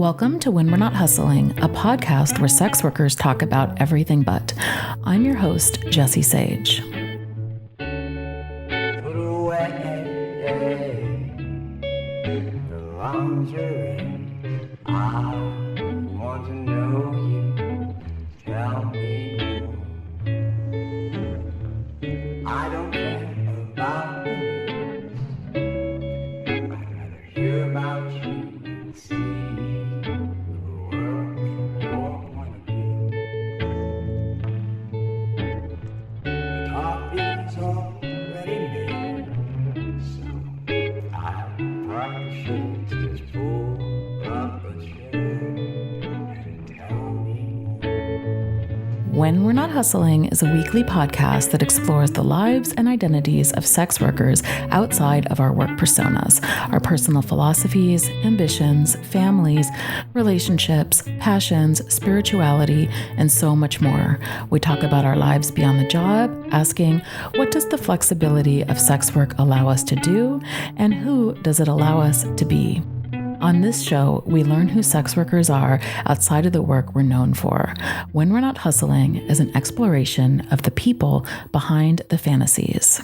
Welcome to When We're Not Hustling, a podcast where sex workers talk about everything but. I'm your host, Jessie Sage. Put away the lingerie. I want to know you. Tell me more. I don't care about the news. I'd rather hear about you and see the world from your point of view. The coffee's already made, so I probably should just pull up a chair and tell me more. When We're Not Hustling is a weekly podcast that explores the lives and identities of sex workers outside of our work personas, our personal philosophies, ambitions, families, relationships, passions, spirituality, and so much more. We talk about our lives beyond the job, asking, what does the flexibility of sex work allow us to do, and who does it allow us to be? On this show, we learn who sex workers are outside of the work we're known for. When We're Not Hustling is an exploration of the people behind the fantasies.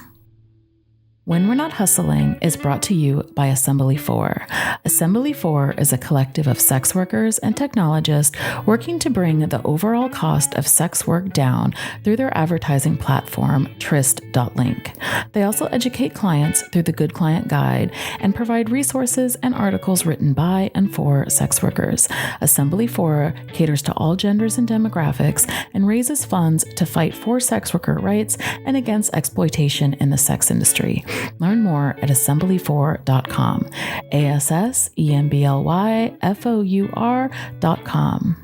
When We're Not Hustling is brought to you by Assembly 4. Assembly 4 is a collective of sex workers and technologists working to bring the overall cost of sex work down through their advertising platform, Tryst.link. They also educate clients through the Good Client Guide and provide resources and articles written by and for sex workers. Assembly 4 caters to all genders and demographics and raises funds to fight for sex worker rights and against exploitation in the sex industry. Learn more at assembly4.com. ASSEMBLYFOUR.com.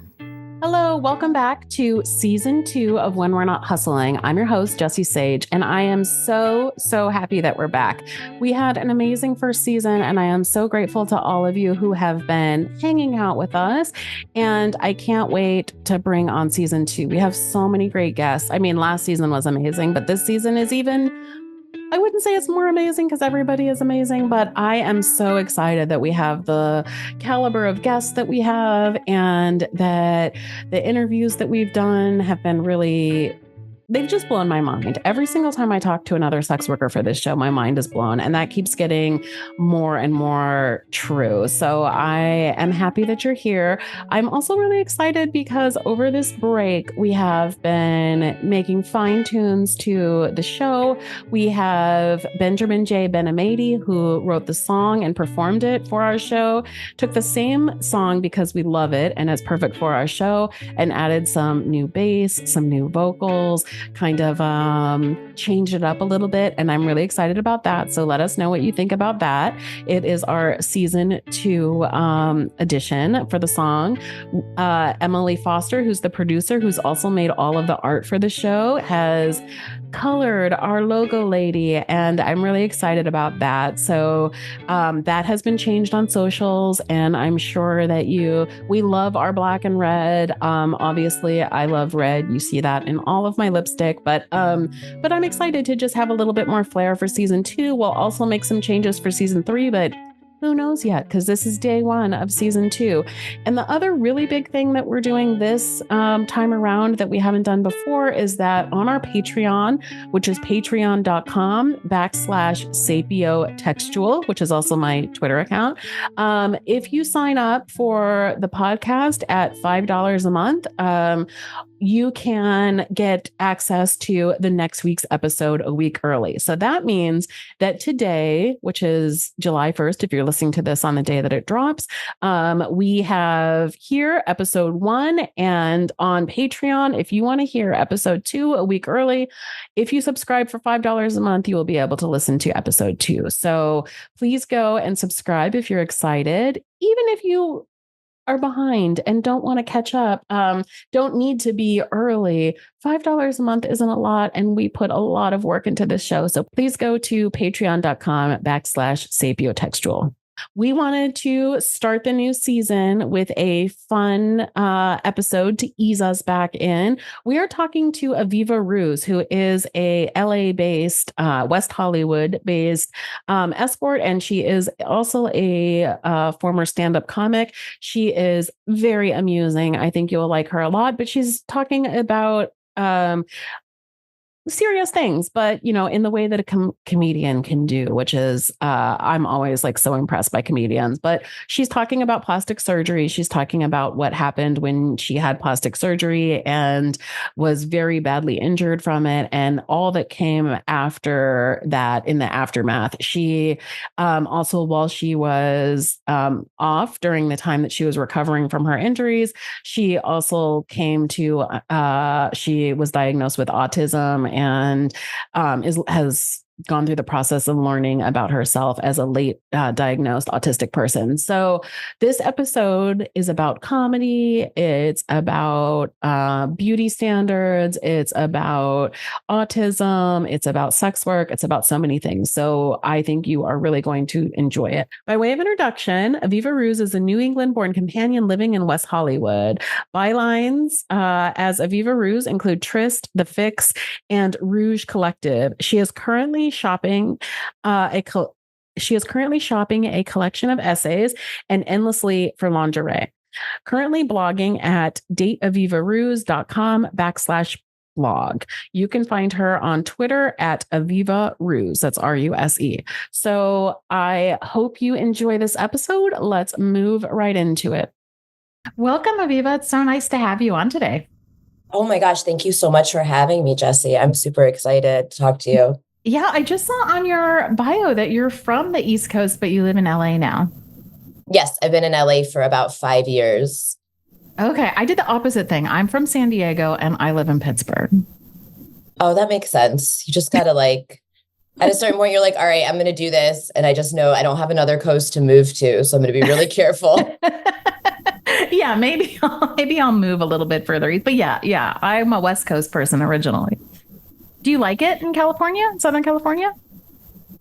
Hello, welcome back to season 2 of When We're Not Hustling. I'm your host, Jessie Sage, and I am so happy that we're back. We had an amazing first season, and I am so grateful to all of you who have been hanging out with us. And I can't wait to bring on season 2. We have so many great guests. I mean, last season was amazing, but this season is I wouldn't say it's more amazing because everybody is amazing, but I am so excited that we have the caliber of guests that we have and that the interviews that we've done have been they've just blown my mind. Every single time I talk to another sex worker for this show, my mind is blown, and that keeps getting more and more true. So I am happy that you're here. I'm also really excited because over this break, we have been making fine tunes to the show. We have Benjamin J. Benamati, who wrote the song and performed it for our show, took the same song because we love it and it's perfect for our show, and added some new bass, some new vocals, kind of changed it up a little bit, and I'm really excited about that. So let us know what you think about that. It is our season 2 edition for the song. Emily Foster, who's the producer, who's also made all of the art for the show, has colored our logo lady, and I'm really excited about that. So that has been changed on socials, and I'm sure that we love our black and red. Obviously, I love red. You see that in all of my lipstick, but I'm excited to just have a little bit more flair for season 2. We'll also make some changes for season 3, but who knows yet? Because this is day 1 of season 2. And the other really big thing that we're doing this time around that we haven't done before is that on our Patreon, which is patreon.com/sapiotextual, which is also my Twitter account. If you sign up for the podcast at $5 a month, you can get access to the next week's episode a week early. So that means that today, which is July 1st, if you're listening to this on the day that it drops, we have here episode 1, and on Patreon, if you want to hear episode 2 a week early, if you subscribe for $5 a month, you will be able to listen to episode 2. So please go and subscribe if you're excited, even if you are behind and don't want to catch up, don't need to be early. $5 a month isn't a lot, and we put a lot of work into this show. So please go to patreon.com/sapiotextual. We wanted to start the new season with a fun episode to ease us back in. We are talking to Aviva Ruse, who is a LA-based, West Hollywood-based escort, and she is also a former stand-up comic. She is very amusing. I think you'll like her a lot, but she's talking about serious things, but in the way that a comedian can do, which is I'm always like so impressed by comedians. But she's talking about plastic surgery. She's talking about what happened when she had plastic surgery and was very badly injured from it, and all that came after that in the aftermath. She also, while she was off during the time that she was recovering from her injuries, she also came to she was diagnosed with autism, and has gone through the process of learning about herself as a late diagnosed autistic person. So this episode is about comedy. It's about beauty standards. It's about autism. It's about sex work. It's about so many things. So I think you are really going to enjoy it. By way of introduction, Aviva Ruse is a New England-born companion living in West Hollywood. Bylines as Aviva Ruse include Tryst, The Fix, and Rouge Collective. She is currently shopping a collection of essays and endlessly for lingerie. Currently blogging at dateavivaruse.com/blog. You can find her on Twitter at Aviva Ruse. That's Ruse. So I hope you enjoy this episode. Let's move right into it. Welcome, Aviva. It's so nice to have you on today. Oh my gosh, thank you so much for having me, Jessie. I'm super excited to talk to you. Yeah, I just saw on your bio that you're from the East Coast, but you live in LA now. Yes, I've been in LA for about 5 years. Okay, I did the opposite thing. I'm from San Diego and I live in Pittsburgh. Oh, that makes sense. You just got to at a certain point, you're like, all right, I'm going to do this. And I just know I don't have another coast to move to. So I'm going to be really careful. Yeah, maybe I'll move a little bit further east. But yeah, I'm a West Coast person originally. Do you like it in California, Southern California?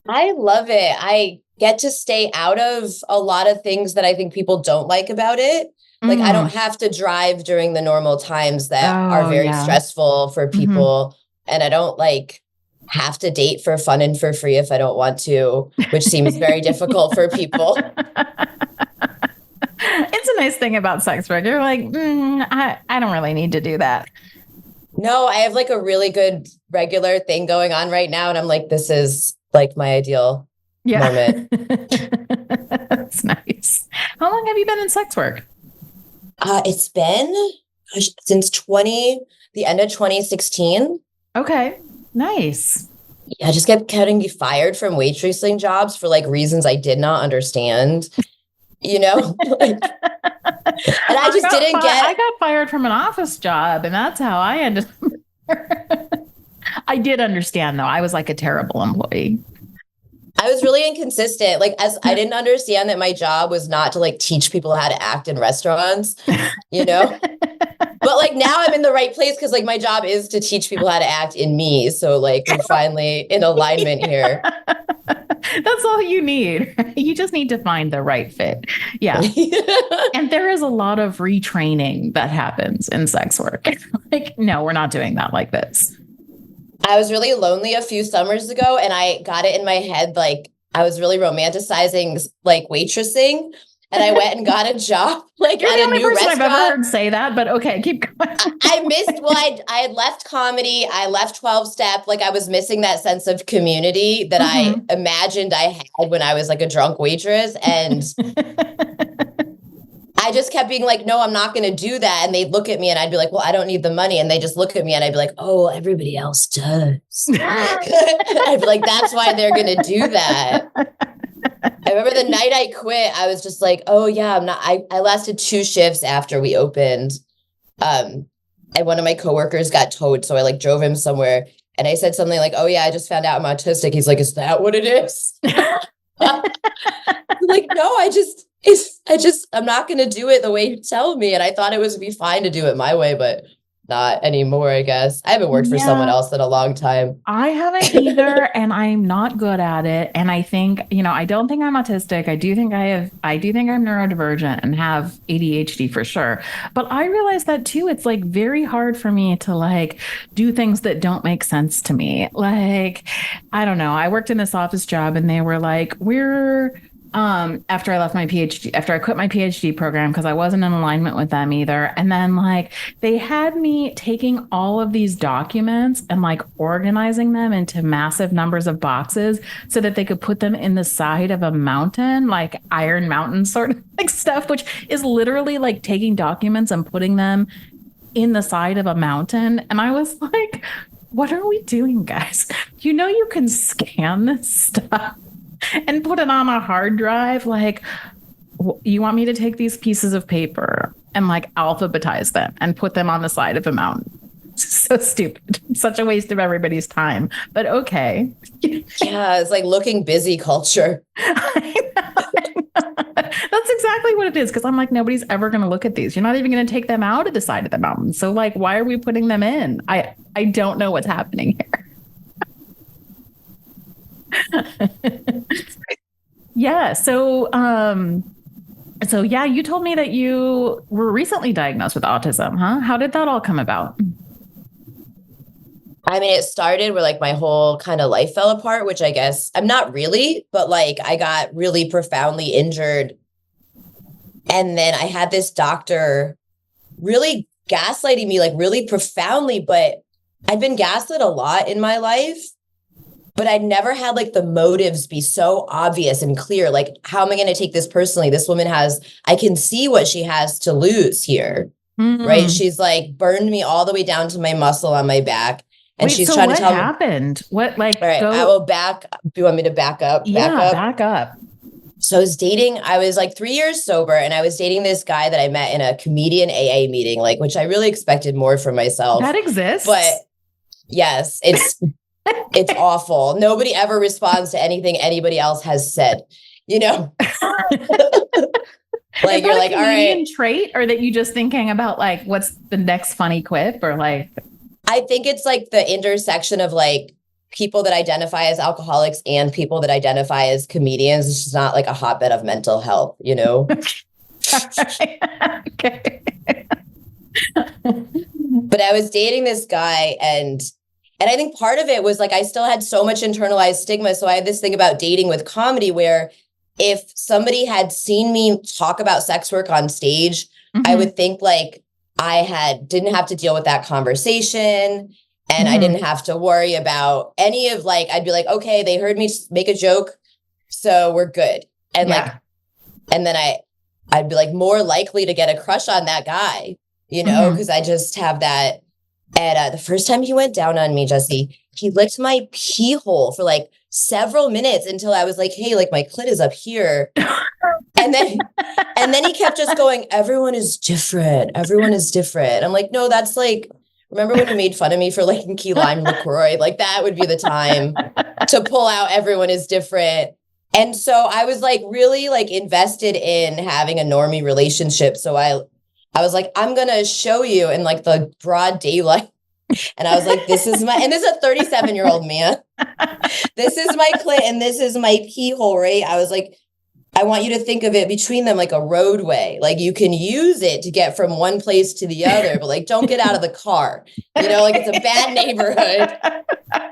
I love it. I get to stay out of a lot of things that I think people don't like about it. Like I don't have to drive during the normal times that are very stressful for people. And I don't have to date for fun and for free if I don't want to, which seems very difficult for people. It's a nice thing about sex work. You're like, I don't really need to do that. No, I have a really good regular thing going on right now. And I'm like, this is my ideal moment. That's nice. How long have you been in sex work? It's been since the end of 2016. Okay, nice. I just kept getting fired from waitressing jobs for reasons I did not understand. And I just didn't get. I got fired from an office job, and that's how I ended up. I did understand, though. I was a terrible employee. I was really inconsistent. As I didn't understand that my job was not to teach people how to act in restaurants, But now I'm in the right place because my job is to teach people how to act in me. So we're finally in alignment here. That's all you need. You just need to find the right fit. Yeah. And there is a lot of retraining that happens in sex work. No, we're not doing that like this. I was really lonely a few summers ago, and I got it in my head I was really romanticizing waitressing, and I went and got a job You're at the a only new person restaurant. I've ever heard say that, but okay, keep going. I had left comedy, I left 12-step, I was missing that sense of community that I imagined I had when I was a drunk waitress, and I just kept being no, I'm not going to do that. And they'd look at me and I'd be like, well, I don't need the money. And they just look at me and I'd be like, oh, everybody else does. I'd be like, that's why they're going to do that. I remember the night I quit, I was just like, oh yeah, I lasted 2 shifts after we opened. And one of my coworkers got towed. So I like drove him somewhere and I said something like, oh yeah, I just found out I'm autistic. He's like, is that what it is? I'm like, no, I'm not going to do it the way you tell me. And I thought it would be fine to do it my way, but not anymore, I guess. I haven't worked for someone else in a long time. I haven't either, and I'm not good at it. And I think, I don't think I'm autistic. I do think I'm neurodivergent and have ADHD for sure. But I realize that too. It's like very hard for me to like do things that don't make sense to me. Like, I don't know. I worked in this office job and they were like, after I quit my PhD program, because I wasn't in alignment with them either. And then like they had me taking all of these documents and like organizing them into massive numbers of boxes so that they could put them in the side of a mountain, like Iron Mountain sort of like stuff, which is literally like taking documents and putting them in the side of a mountain. And I was like, what are we doing, guys? You can scan this stuff and put it on a hard drive. Like, you want me to take these pieces of paper and like alphabetize them and put them on the side of a mountain? So stupid. Such a waste of everybody's time. But okay. Yeah, it's like looking busy culture. I know. That's exactly what it is. Because I'm like, nobody's ever going to look at these. You're not even going to take them out of the side of the mountain. So like, why are we putting them in? I don't know what's happening here. Yeah. So yeah, you told me that you were recently diagnosed with autism, huh? How did that all come about? I mean, it started where like my whole kind of life fell apart, which I guess I'm not really, but like I got really profoundly injured. And then I had this doctor really gaslighting me, like really profoundly, but I'd been gaslit a lot in my life. But I'd never had like the motives be so obvious and clear. Like, how am I going to take this personally? This woman I can see what she has to lose here, right? She's like burned me all the way down to my muscle on my back. And she's trying to tell me. What happened? What, like, all right, I will back. Do you want me to back up? Back up. So I was like 3 years sober and I was dating this guy that I met in a comedian AA meeting, like, which I really expected more from myself. That exists. But yes, it's awful. Nobody ever responds to anything anybody else has said, like you're like, all right. Trait, or that you just thinking about like, what's the next funny quip, or like, I think it's like the intersection of like people that identify as alcoholics and people that identify as comedians. It's just not like a hotbed of mental health, Okay. But I was dating this guy and I think part of it was like, I still had so much internalized stigma. So I had this thing about dating with comedy where if somebody had seen me talk about sex work on stage, I would think like didn't have to deal with that conversation. And I didn't have to worry about any of like, I'd be like, okay, they heard me make a joke, so we're good. And and then I'd be like more likely to get a crush on that guy, because I just have that. And the first time he went down on me, Jessie, he licked my pee hole for like several minutes until I was like, hey, like my clit is up here. And then he kept just going, everyone is different. Everyone is different. I'm like, no, that's like, remember when you made fun of me for liking key lime LaCroix? Like that would be the time to pull out everyone is different. And so I was like really like invested in having a normie relationship. So I was like, I'm going to show you in like the broad daylight. And I was like, this is a 37-year-old man. This is my clit and this is my pee hole, right? I was like, I want you to think of it between them like a roadway. Like you can use it to get from one place to the other, but like, don't get out of the car. Like it's a bad neighborhood.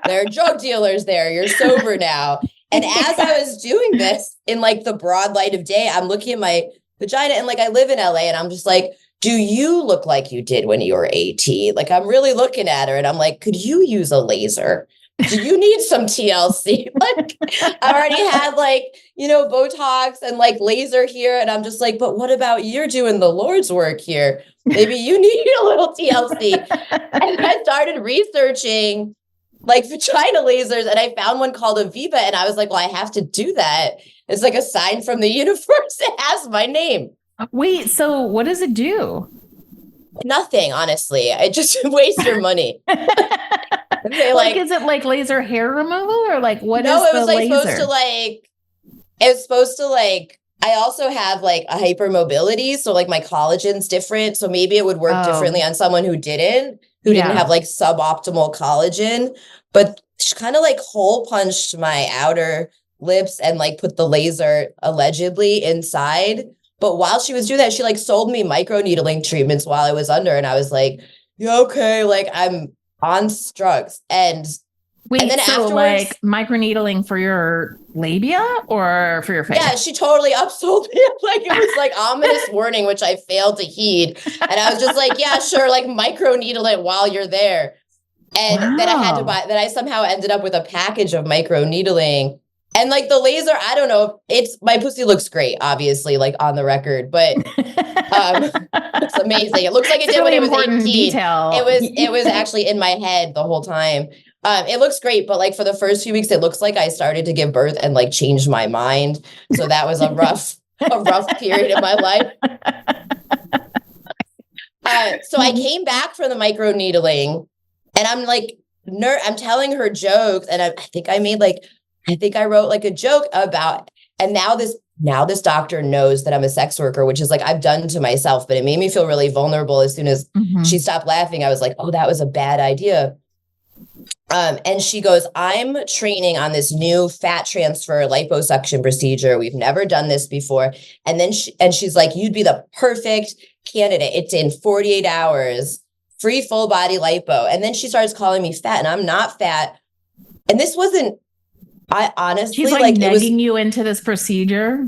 There are drug dealers there. You're sober now. And as I was doing this in like the broad light of day, I'm looking at my vagina and like, I live in LA and I'm just like, do you look like you did when you were 18? Like, I'm really looking at her and I'm like, could you use a laser? Do you need some TLC? Like, I already had like, Botox and like laser here. And I'm just like, but what about you're doing the Lord's work here? Maybe you need a little TLC. And I started researching like vagina lasers and I found one called Aviva. And I was like, well, I have to do that. It's like a sign from the universe. It has my name. Wait, so what does it do? Nothing, honestly. It just wastes your money. Like, is it like laser hair removal or like what? No, is it was the like laser? supposed to I also have like a hypermobility. So like my collagen's different. So maybe it would work differently on someone who didn't have like suboptimal collagen, but she kind of like hole punched my outer lips and like put the laser allegedly inside. But while she was doing that, she like sold me microneedling treatments while I was under. And I was like, yeah, okay, like I'm on drugs. And wait, then so afterwards, like microneedling for your labia or for your face? yeah, she totally upsold me. Like it was like ominous warning, which I failed to heed. And I was just like, yeah, sure, like microneedle it while you're there. And then I had to buy, then I somehow ended up with a package of microneedling. And like the laser, I don't know, my pussy looks great, obviously, like on the record, but it's amazing. It looks like it did when it was 18. Detail. It was actually in my head the whole time. It looks great, but like for the first few weeks, it looks like I started to give birth and like changed my mind. So that was a rough period in my life. So I came back from the microneedling and I'm like, I'm telling her jokes. And I think I wrote like a joke about, and now this doctor knows that I'm a sex worker, which is like I've done to myself, but it made me feel really vulnerable. As soon as she stopped laughing, I was like, oh, that was a bad idea. And she goes, I'm training on this new fat transfer liposuction procedure. We've never done this before. And then she's like, you'd be the perfect candidate. It's in 48 hours, free full body lipo. And then she starts calling me fat, and I'm not fat. And this wasn't, I honestly, she's like negging you into this procedure.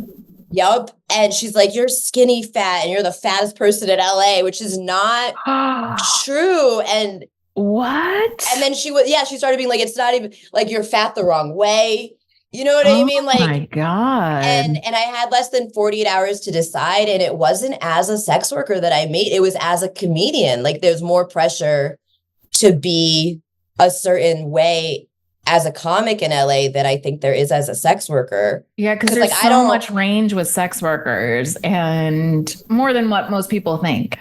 Yep. And she's like, you're skinny fat and you're the fattest person in LA, which is not true. And what? And then she started being like, it's not even like you're fat the wrong way. You know what I mean? Like, oh my God. And I had less than 48 hours to decide. And it wasn't as a sex worker that I made. It was as a comedian. Like there's more pressure to be a certain way as a comic in LA than I think there is as a sex worker. Yeah, because there's like, so much range with sex workers and more than what most people think.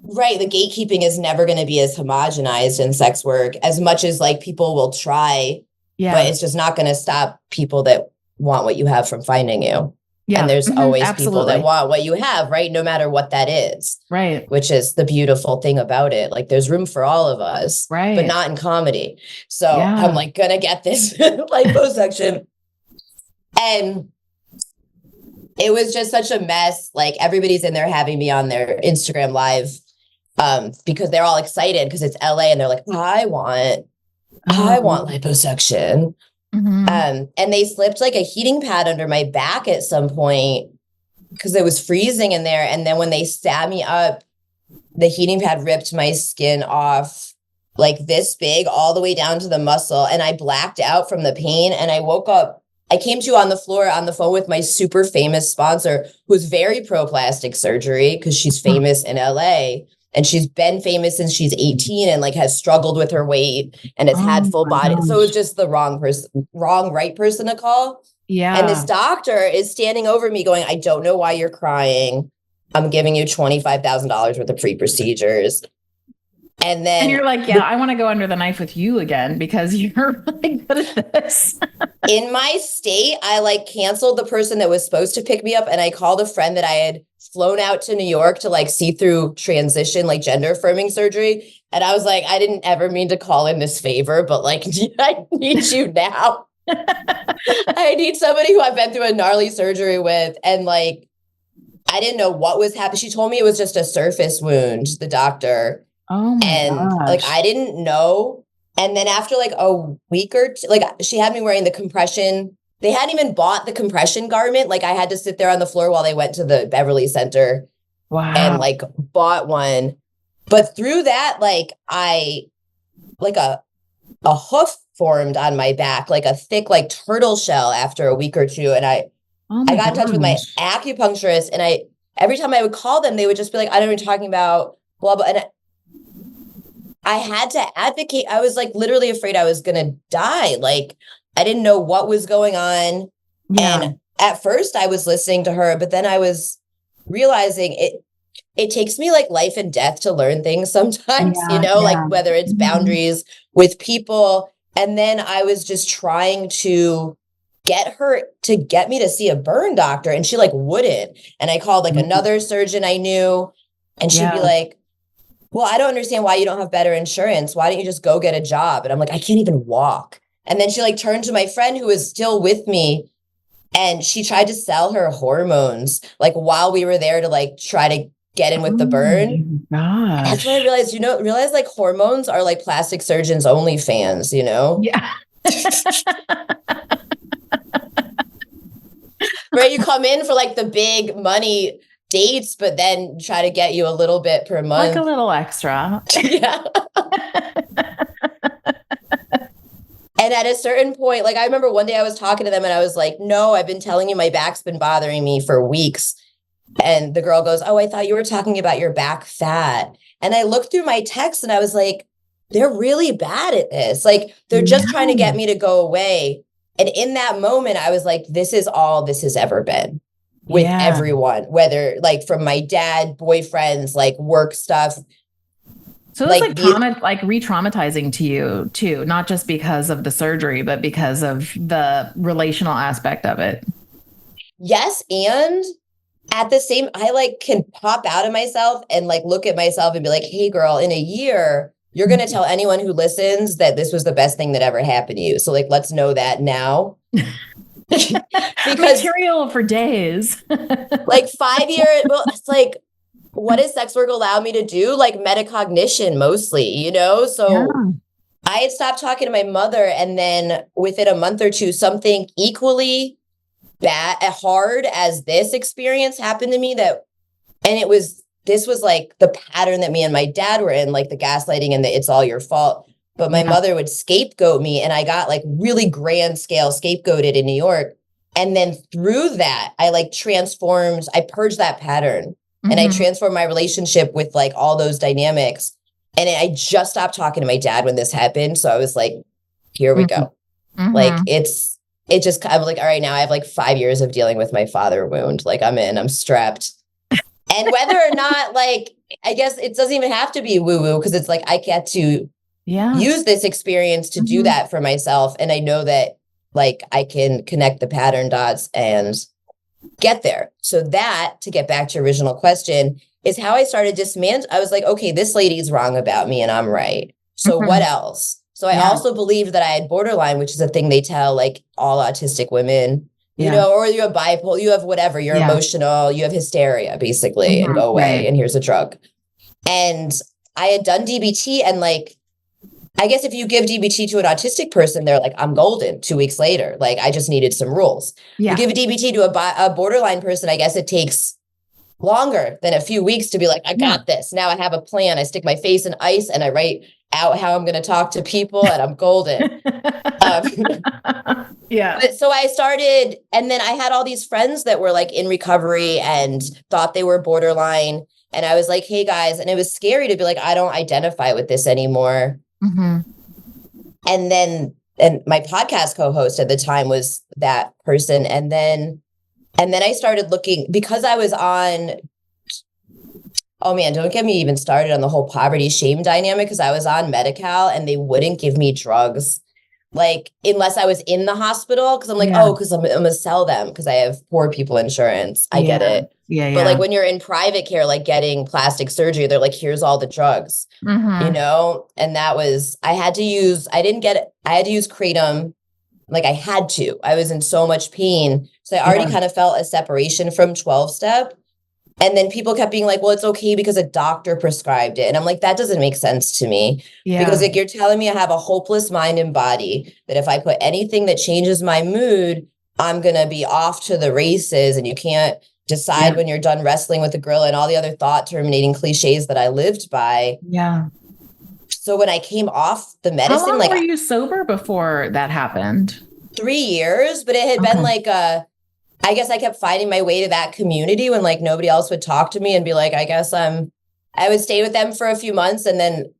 Right. The gatekeeping is never going to be as homogenized in sex work as much as like people will try. Yeah. But it's just not going to stop people that want what you have from finding you. Yeah. And there's always people that want what you have, right? No matter what that is. Right. Which is the beautiful thing about it. Like there's room for all of us, right? But not in comedy. So I'm like, gonna get this liposuction. And it was just such a mess. Like everybody's in there having me on their Instagram live because they're all excited because it's LA and they're like, I want liposuction. And they slipped like a heating pad under my back at some point because it was freezing in there. And then when they stabbed me up, the heating pad ripped my skin off like this big all the way down to the muscle. And I blacked out from the pain. And I woke up, I came to on the floor on the phone with my super famous sponsor, who's very pro plastic surgery because she's famous in LA. And she's been famous since she's 18 and like has struggled with her weight and has had full body. Gosh. So it was just the right person to call. Yeah. And this doctor is standing over me going, I don't know why you're crying. I'm giving you $25,000 worth of free procedures. And you're like, yeah, I want to go under the knife with you again because you're really good at this. In my state, I like canceled the person that was supposed to pick me up. And I called a friend that I had flown out to New York to like see through transition, like gender affirming surgery. And I was like, I didn't ever mean to call in this favor, but like, I need you now. I need somebody who I've been through a gnarly surgery with. And like, I didn't know what was happening. She told me it was just a surface wound, the doctor. Oh my gosh. Like, I didn't know. And then after like a week or two, like she had me wearing the compression. They hadn't even bought the compression garment. Like I had to sit there on the floor while they went to the Beverly Center and like bought one. But through that, like a hoof formed on my back, like a thick, like turtle shell after a week or two. And I got in touch with my acupuncturist and every time I would call them, they would just be like, I don't know what you're talking about, blah, blah. And I had to advocate. I was like literally afraid I was going to die. Like I didn't know what was going on. Yeah. And at first I was listening to her, but then I was realizing it takes me like life and death to learn things sometimes, like whether it's boundaries with people. And then I was just trying to get her to get me to see a burn doctor. And she like wouldn't. And I called like another surgeon I knew, and she'd be like, well, I don't understand why you don't have better insurance. Why don't you just go get a job? And I'm like, I can't even walk. And then she like turned to my friend who was still with me, and she tried to sell her hormones like while we were there to like try to get in with the burn. That's when I realized, realize like hormones are like plastic surgeons' OnlyFans, you know? Yeah. Right. You come in for like the big money dates, but then try to get you a little bit per month. Like a little extra. Yeah. And at a certain point, like I remember one day I was talking to them and I was like, no, I've been telling you my back's been bothering me for weeks. And the girl goes, oh, I thought you were talking about your back fat. And I looked through my texts and I was like, they're really bad at this. Like they're just trying to get me to go away. And in that moment, I was like, this is all this has ever been with everyone, whether like from my dad, boyfriends, like work stuff. So it's like re-traumatizing to you too, not just because of the surgery, but because of the relational aspect of it. Yes. And at the same, I like can pop out of myself and like look at myself and be like, hey girl, in a year, you're going to tell anyone who listens that this was the best thing that ever happened to you. So like, let's know that now. Because material for days. Like 5 years. Well, it's like, what does sex work allow me to do? Like metacognition mostly, you know? So I had stopped talking to my mother, and then within a month or two, something equally bad, hard as this experience happened to me this was like the pattern that me and my dad were in, like the gaslighting and the it's all your fault. But my mother would scapegoat me, and I got like really grand scale scapegoated in New York. And then through that, I like I purged that pattern. And I transformed my relationship with like all those dynamics. And I just stopped talking to my dad when this happened. So I was like, here we go. Like I was like, all right, now I have like 5 years of dealing with my father wound. Like I'm strapped. And whether or not, like, I guess it doesn't even have to be woo-woo, because it's like, I get to use this experience to do that for myself. And I know that like I can connect the pattern dots and get there. So that, to get back to your original question, is how I started dismantling. I was like, okay, this lady's wrong about me and I'm right. So what else? So I also believed that I had borderline, which is a thing they tell like all autistic women, you know, or you have bipolar, you have whatever, you're emotional, you have hysteria basically, and go away. And here's a drug. And I had done DBT, and like, I guess if you give DBT to an autistic person, they're like, I'm golden 2 weeks later. Like, I just needed some rules. You give a DBT to a borderline person, I guess it takes longer than a few weeks to be like, I got this. Now I have a plan. I stick my face in ice and I write out how I'm going to talk to people, and I'm golden. So I started, and then I had all these friends that were like in recovery and thought they were borderline. And I was like, hey guys, and it was scary to be like, I don't identify with this anymore. And my podcast co-host at the time was that person. And then I started looking, because I was on, oh man, don't get me even started on the whole poverty shame dynamic, because I was on Medi-Cal and they wouldn't give me drugs, like, unless I was in the hospital. Cause I'm like, because I'm going to sell them because I have poor people insurance. I get it. But like when you're in private care, like getting plastic surgery, they're like, here's all the drugs, you know? And that was, I had to use Kratom. Like I had to, I was in so much pain. So I already kind of felt a separation from 12-step. And then people kept being like, well, it's okay because a doctor prescribed it. And I'm like, that doesn't make sense to me. Because like, you're telling me I have a hopeless mind and body, that if I put anything that changes my mood, I'm going to be off to the races, and you can't decide when you're done wrestling with the gorilla, and all the other thought terminating cliches that I lived by. So when I came off the medicine, how long were you sober before that happened? 3 years, but it had been like I guess I kept finding my way to that community when like nobody else would talk to me and be like, I guess I would stay with them for a few months, and then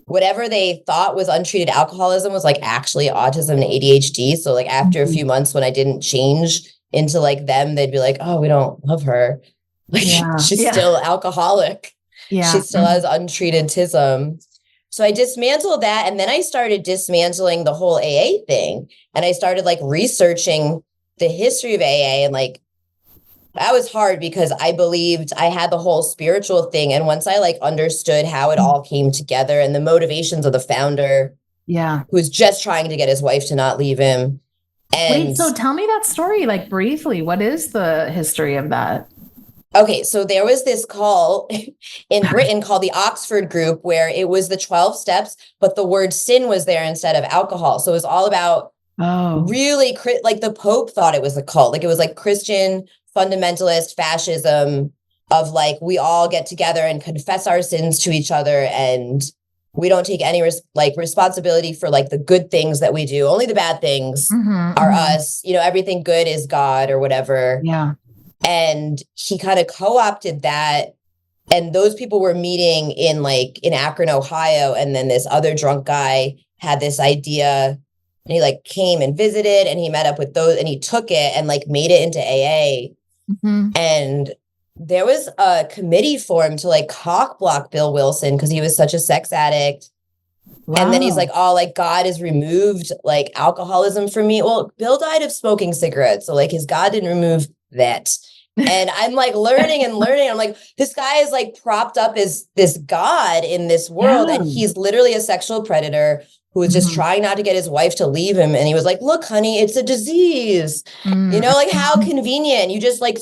whatever they thought was untreated alcoholism was like actually autism and ADHD. So like after a few months, when I didn't change into like them, they'd be like, oh, we don't love her. Like she's still alcoholic. She still has untreated autism. So I dismantled that. And then I started dismantling the whole AA thing. And I started like researching the history of AA. And like, that was hard because I believed I had the whole spiritual thing. And once I like understood how it all came together and the motivations of the founder, Yeah. who was just trying to get his wife to not leave him. And Wait, so tell me that story, like briefly. What is the history of that? okay, so there was this call in Britain called the Oxford Group where it was the 12 steps, but the word sin was there instead of alcohol. So it was all about really like the Pope thought it was a cult. Like it was like Christian fundamentalist fascism of like, we all get together and confess our sins to each other and we don't take any responsibility for like the good things that we do. Only the bad things are us. You know, everything good is God or whatever. Yeah. And he kind of co-opted that. And those people were meeting in Akron, Ohio. And then this other drunk guy had this idea and he like came and visited and he met up with those and he took it and like made it into AA. And there was a committee formed to like cock block Bill Wilson because he was such a sex addict. Wow. And then he's like, oh, like God has removed like alcoholism from me. Well, Bill died of smoking cigarettes. So like his God didn't remove that. And I'm like learning and learning. I'm like, this guy is like propped up as this God in this world. And he's literally a sexual predator who was just trying not to get his wife to leave him. And he was like, look, honey, it's a disease. You know, like how convenient. You just like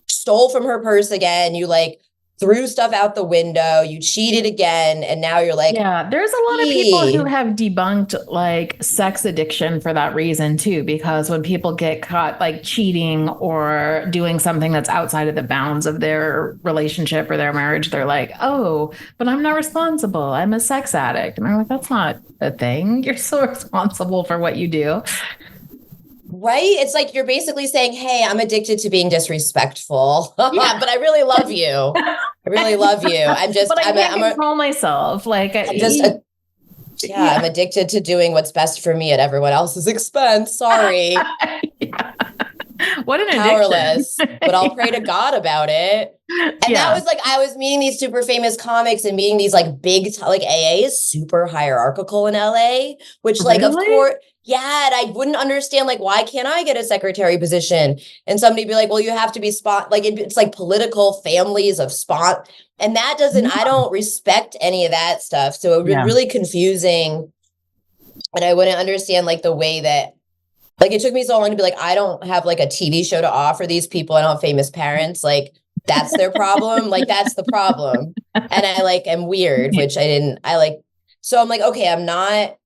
stole from her purse again. You like threw stuff out the window. You cheated again. And now you're like, yeah, there's a lot of people who have debunked like sex addiction for that reason too, because when people get caught like cheating or doing something that's outside of the bounds of their relationship or their marriage, they're like, oh, but I'm not responsible. I'm a sex addict. And I'm like, that's not a thing. You're so responsible for what you do. Right? It's like you're basically saying, hey, I'm addicted to being disrespectful, but I really love you. I really love you. I'm just, but I can't control myself. Like, I'm just, I'm addicted to doing what's best for me at everyone else's expense. Sorry. What an addiction. Powerless, but I'll pray to God about it. And that was like, I was meeting these super famous comics and meeting these like big, like AA is super hierarchical in LA, which like, of course, yeah. And I wouldn't understand, like, why can't I get a secretary position? And somebody be like, well, you have to be like, it's like political families of spot. And that doesn't, I don't respect any of that stuff. So it would be really confusing. And I wouldn't understand like the way that, like, it took me so long to be like, I don't have like a TV show to offer these people. I don't have famous parents. Like, that's their problem. Like, that's the problem. And I like, am weird, which so I'm like, okay, I'm not.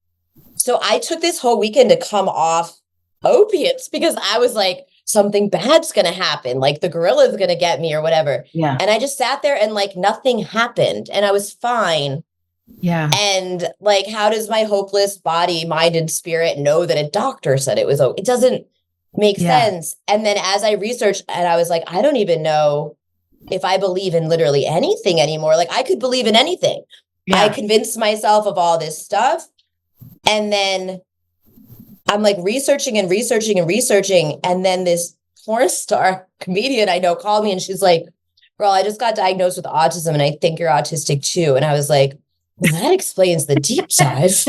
So I took this whole weekend to come off opiates because I was like, something bad's going to happen. Like the gorilla's going to get me or whatever. Yeah. And I just sat there and like nothing happened and I was fine. Yeah. And like, how does my hopeless body, mind, and spirit know that a doctor said it was okay? It doesn't make sense. And then as I researched and I was like, I don't even know if I believe in literally anything anymore. Like I could believe in anything. Yeah. I convinced myself of all this stuff. And then I'm like researching. And then this porn star comedian I know called me and she's like, girl, I just got diagnosed with autism and I think you're autistic too. And I was like, well, that explains the deep dive.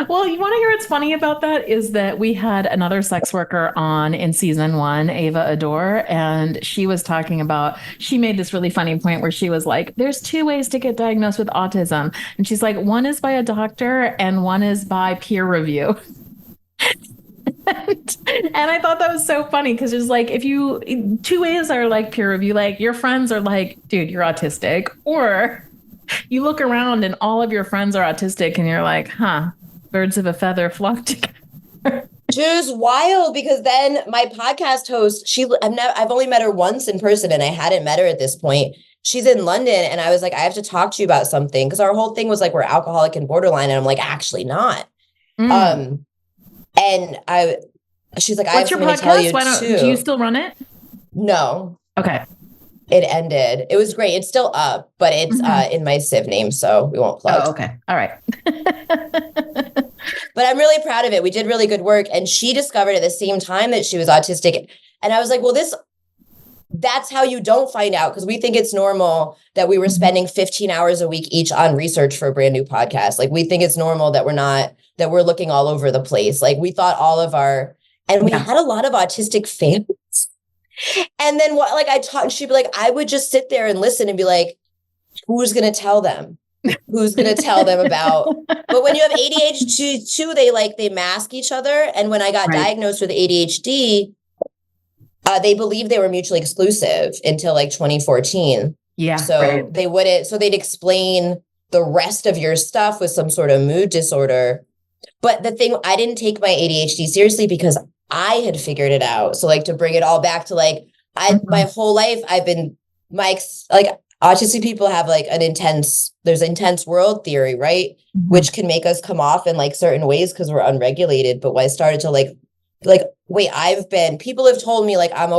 Well, you want to hear what's funny about that is that we had another sex worker on in season 1, Ava Adore, and she was talking about, she made this really funny point where she was like, there's 2 ways to get diagnosed with autism. And she's like, one is by a doctor and one is by peer review. And I thought that was so funny because it's like, if you, 2 ways are like peer review, like your friends are like, dude, you're autistic, or you look around and all of your friends are autistic and you're like, huh, birds of a feather flock together. Just wild, because then my podcast host, I've only met her once in person and I hadn't met her at this point. She's in London and I was like, I have to talk to you about something, because our whole thing was like, we're alcoholic and borderline. And I'm like, actually not. And she's like, what's your podcast? Do you still run it? No. Okay. It ended. It was great. It's still up, but it's in my Civ name, so we won't plug. Oh, okay. All right. But I'm really proud of it. We did really good work. And she discovered at the same time that she was autistic. And I was like, well, that's how you don't find out, because we think it's normal that we were spending 15 hours a week each on research for a brand new podcast. Like we think it's normal that we're looking all over the place. Like we thought we had a lot of autistic fans. And then she'd be like, I would just sit there and listen and be like, who's going to tell them? Who's going to tell them about? But when you have ADHD too, they mask each other. And when I got diagnosed with ADHD, they believed they were mutually exclusive until like 2014. Yeah. So they'd explain the rest of your stuff with some sort of mood disorder. But the thing, I didn't take my ADHD seriously because I had figured it out. So like to bring it all back to my whole life, I've been autistic people have there's intense world theory, right? Mm-hmm. Which can make us come off in like certain ways because we're unregulated. But when I started to wait, people have told me like, I'm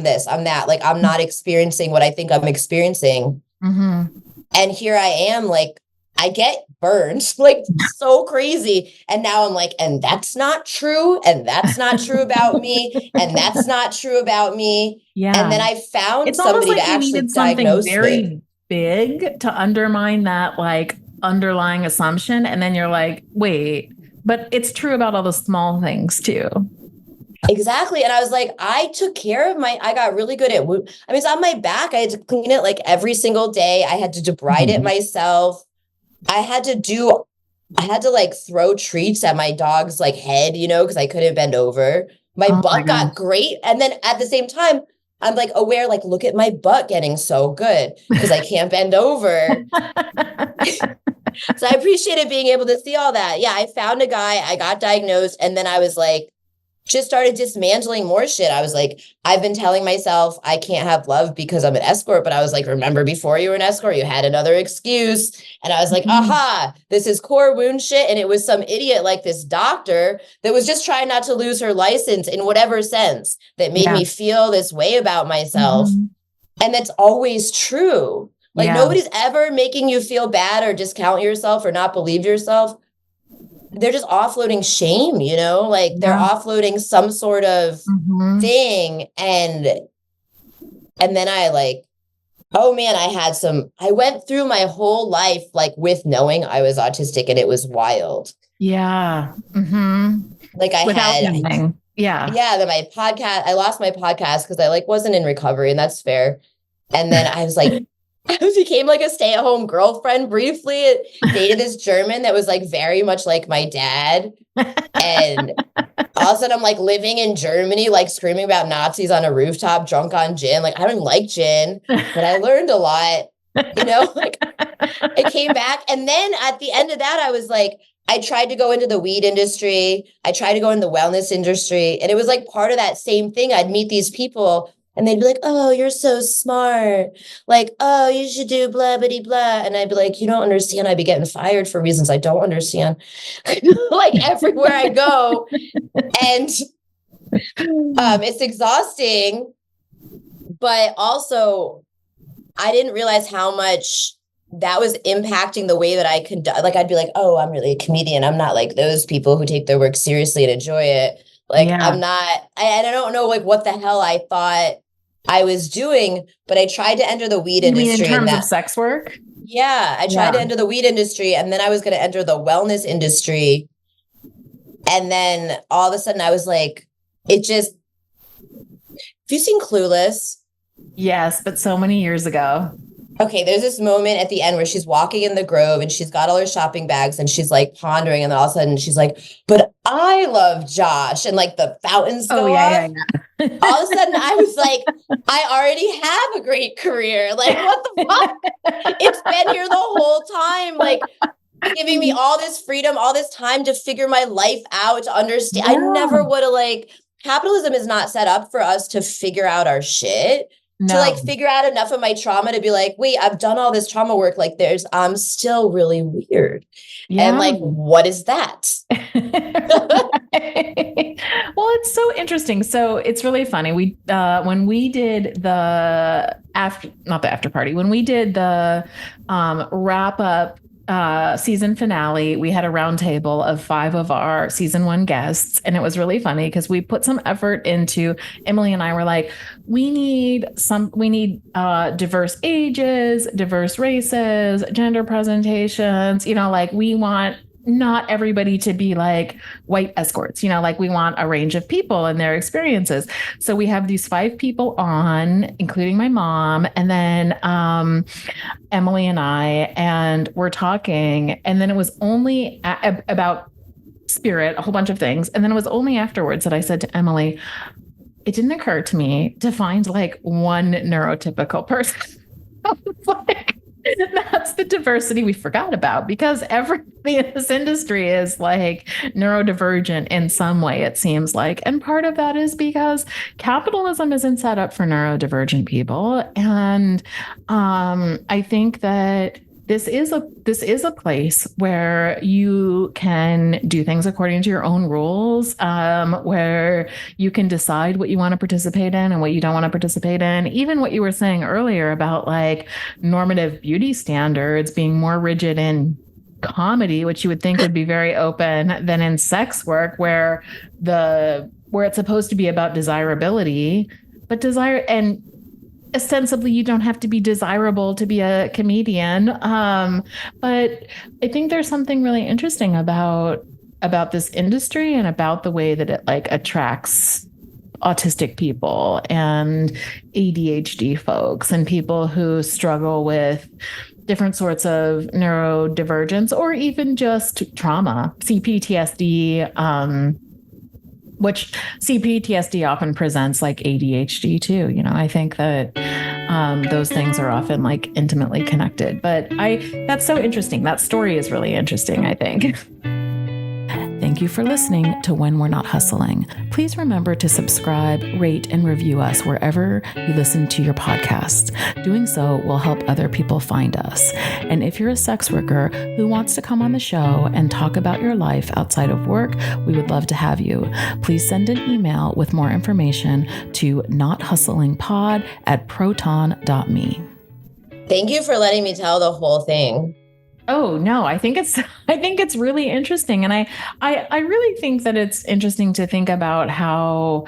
this, I'm that, like, I'm not experiencing what I think I'm experiencing. Mm-hmm. And here I am, like, I get burned, like so crazy. And now I'm like, and that's not true. And that's not true about me. And that's not true about me. Yeah. And then I found somebody to actually diagnose very big to undermine that like underlying assumption. And then you're like, wait, but it's true about all the small things too. Exactly. And I was like, I took care of I got really good at, it's on my back. I had to clean it like every single day. I had to debride it myself. I had to like throw treats at my dog's like head, because I couldn't bend over. My butt got great. And then at the same time, I'm like aware, like, look at my butt getting so good because I can't bend over. So I appreciated being able to see all that. Yeah, I found a guy, I got diagnosed, and then I was like, just started dismantling more shit. I was like, I've been telling myself I can't have love because I'm an escort. But I was like, remember before you were an escort, you had another excuse. And I was like, aha, this is core wound shit. And it was some idiot like this doctor that was just trying not to lose her license in whatever sense that made me feel this way about myself. Mm-hmm. And that's always true. Like nobody's ever making you feel bad or discount yourself or not believe yourself. They're just offloading shame, like they're offloading some sort of thing. And then I went through my whole life, like with knowing I was autistic, and it was wild. Yeah. Mm-hmm. Like then my podcast, I lost my podcast because I wasn't in recovery, and that's fair. And then I was like, I became like a stay-at-home girlfriend briefly. Dated this German that was like very much like my dad. And all of a sudden I'm like living in Germany, like screaming about Nazis on a rooftop, drunk on gin. Like I don't like gin, but I learned a lot, like I came back. And then at the end of that, I was like, I tried to go into the weed industry. I tried to go in the wellness industry. And it was like part of that same thing. I'd meet these people and they'd be like, oh, you're so smart. Like, oh, you should do blah, blah, blah. And I'd be like, you don't understand. I'd be getting fired for reasons I don't understand. Like everywhere I go. And it's exhausting. But also, I didn't realize how much that was impacting the way that I could, like, I'd be like, oh, I'm really a comedian. I'm not like those people who take their work seriously and enjoy it. Like, I'm not, I don't know, like, what the hell I thought I was doing, but I tried to enter the weed industry. In terms of sex work? Yeah, I tried to enter the weed industry, and then I was going to enter the wellness industry. And then all of a sudden I was like, have you seen Clueless? Yes, but so many years ago. Okay, there's this moment at the end where she's walking in the Grove and she's got all her shopping bags and she's like pondering, and then all of a sudden she's like, but I love Josh, and like the fountains go off. Yeah. All of a sudden I was like, I already have a great career. Like, what the fuck? It's been here the whole time, like giving me all this freedom, all this time to figure my life out, to understand. I never would have, capitalism is not set up for us to figure out our shit. No. To figure out enough of my trauma to be like, wait, I've done all this trauma work. Like I'm still really weird. Yeah. And what is that? Well, it's so interesting. So it's really funny. We, when we did the not the after party, when we did the, wrap up, season finale, we had a roundtable of 5 of our season 1 guests. And it was really funny because we put some effort into, Emily and I were like, we need diverse ages, diverse races, gender presentations, like we want not everybody to be like white escorts, like we want a range of people and their experiences. So we have these 5 people on, including my mom, and then Emily and I, and we're talking. And then it was only about spirit, a whole bunch of things. And then it was only afterwards that I said to Emily, it didn't occur to me to find like one neurotypical person. I was like, that's the diversity we forgot about, because everybody in this industry is like neurodivergent in some way, it seems like. And part of that is because capitalism isn't set up for neurodivergent people. And I think that this is a place where you can do things according to your own rules, where you can decide what you want to participate in and what you don't want to participate in. Even what you were saying earlier about like normative beauty standards being more rigid in comedy, which you would think would be very open, than in sex work, where it's supposed to be about desirability, but ostensibly, you don't have to be desirable to be a comedian. But I think there's something really interesting about this industry and about the way that it like attracts autistic people and ADHD folks and people who struggle with different sorts of neurodivergence or even just trauma, CPTSD, which CPTSD often presents like ADHD too. I think that those things are often like intimately connected. But that's so interesting. That story is really interesting, I think. Thank you for listening to When We're Not Hustling. Please remember to subscribe, rate, and review us wherever you listen to your podcasts. Doing so will help other people find us. And if you're a sex worker who wants to come on the show and talk about your life outside of work, we would love to have you. Please send an email with more information to nothustlingpod@proton.me. Thank you for letting me tell the whole thing. Oh, no, I think it's really interesting. And I really think that it's interesting to think about how,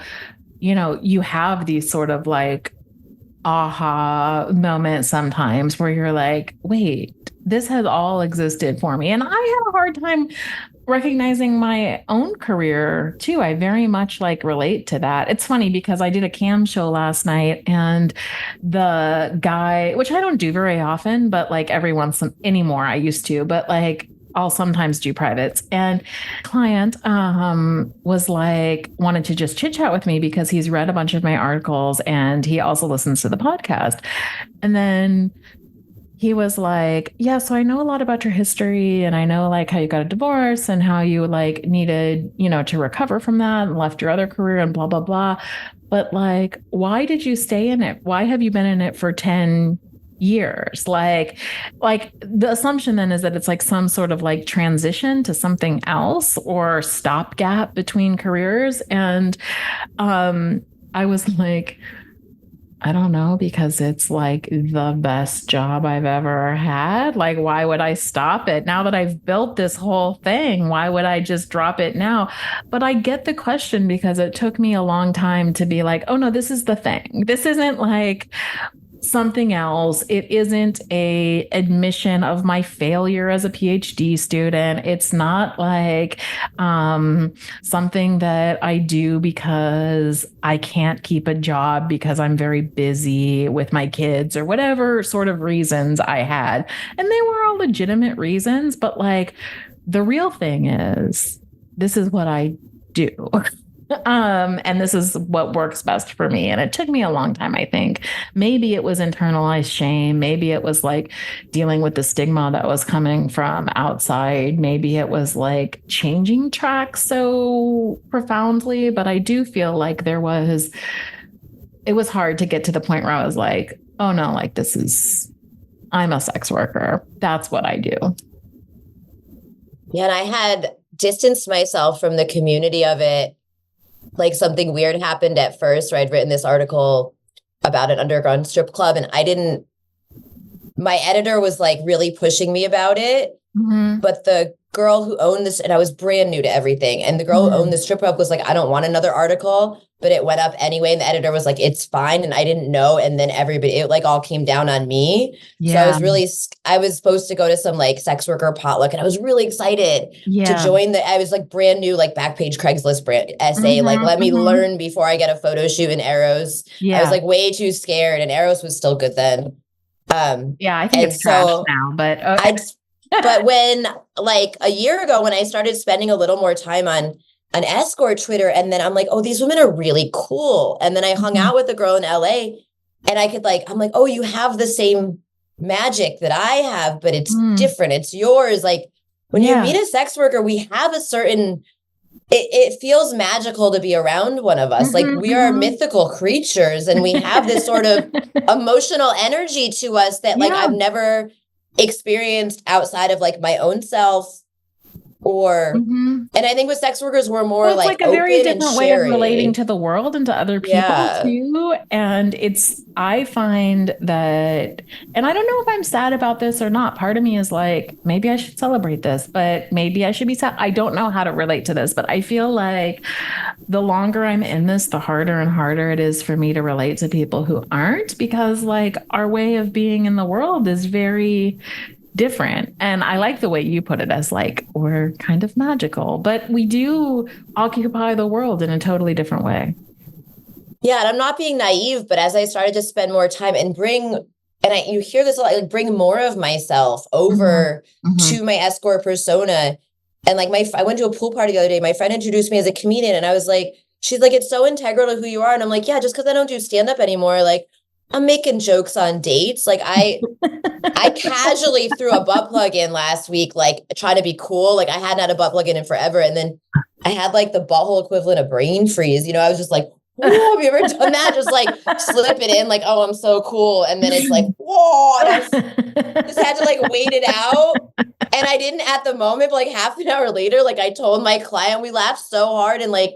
you have these sort of like aha moments sometimes where you're like, wait, this has all existed for me. And I have a hard time recognizing my own career too. I very much like relate to that. It's funny because I did a cam show last night, and the guy, which I don't do very often, but like every once anymore, I used to, but like I'll sometimes do privates. And client was like, wanted to just chit chat with me because he's read a bunch of my articles and he also listens to the podcast. And then he was like, yeah, so I know a lot about your history, and I know like how you got a divorce and how you like needed, to recover from that and left your other career and blah, blah, blah. But like, why did you stay in it? Why have you been in it for 10 years? Like the assumption then is that it's like some sort of like transition to something else or stopgap between careers. And I was like, I don't know, because it's like the best job I've ever had. Like, why would I stop it now that I've built this whole thing? Why would I just drop it now? But I get the question because it took me a long time to be like, oh no, this is the thing. This isn't like something else. It isn't a admission of my failure as a PhD student. It's not like something that I do because I can't keep a job because I'm very busy with my kids or whatever sort of reasons I had. And they were all legitimate reasons, but like the real thing is, this is what I do. And this is what works best for me. And it took me a long time, I think. Maybe it was internalized shame. Maybe it was like dealing with the stigma that was coming from outside. Maybe it was like changing tracks so profoundly. But I do feel like it was hard to get to the point where I was like, oh no, like I'm a sex worker. That's what I do. Yeah. And I had distanced myself from the community of it. Like something weird happened at first, where I'd written this article about an underground strip club, and my editor was like really pushing me about it. But the girl who owned this, and I was brand new to everything, and the girl who owned the strip club was like, I don't want another article, but it went up anyway. And the editor was like, it's fine. And I didn't know. And then everybody, it like all came down on me. So I was supposed to go to some like sex worker potluck, and I was really excited to join I was like brand new, like Backpage Craigslist brand essay, like let me learn before I get a photo shoot in Eros. I was like way too scared, and Eros was still good then. I think it's trash now, but okay. But when like a year ago, when I started spending a little more time on an escort Twitter, and then I'm like, oh, these women are really cool. And then I hung out with a girl in LA, and I could like, I'm like, oh, you have the same magic that I have, but it's different. It's yours. Like when you meet a sex worker, we have a certain, it feels magical to be around one of us. Like we are mythical creatures, and we have this sort of emotional energy to us that like I've never experienced outside of like my own self. Or and I think with sex workers we're more it's like a very different way of relating to the world and to other people too. And I find that, and I don't know if I'm sad about this or not. Part of me is like, maybe I should celebrate this, but maybe I should be sad. I don't know how to relate to this, but I feel like the longer I'm in this, the harder and harder it is for me to relate to people who aren't, because like our way of being in the world is very different. And I like the way you put it as like, we're kind of magical, but we do occupy the world in a totally different way. Yeah. And I'm not being naive, but as I started to spend more time and you hear this a lot, like bring more of myself over to my escort persona. And like I went to a pool party the other day. My friend introduced me as a comedian, and I was like, she's like, it's so integral to who you are. And I'm like, yeah, just because I don't do stand-up anymore, like I'm making jokes on dates. Like I casually threw a butt plug in last week, like trying to be cool. Like I hadn't had a butt plug in forever. And then I had like the butthole equivalent of brain freeze. You know, I was just like, whoa, have you ever done that? Just like slip it in like, oh, I'm so cool. And then it's like, whoa, and I just had to like wait it out. And I didn't at the moment, but like half an hour later, like I told my client, we laughed so hard. And like,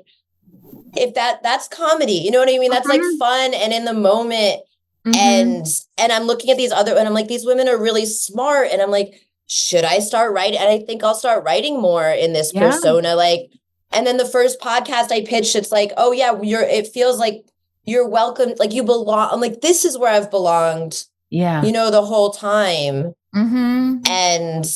if that's comedy, you know what I mean? That's like fun. And in the moment, and I'm looking at these and I'm like, these women are really smart. And I'm like, should I start writing? And I think I'll start writing more in this persona. Like, and then the first podcast I pitched, it's like, oh yeah, it feels like you're welcome. Like you belong. I'm like, this is where I've belonged. Yeah. You know, the whole time. And,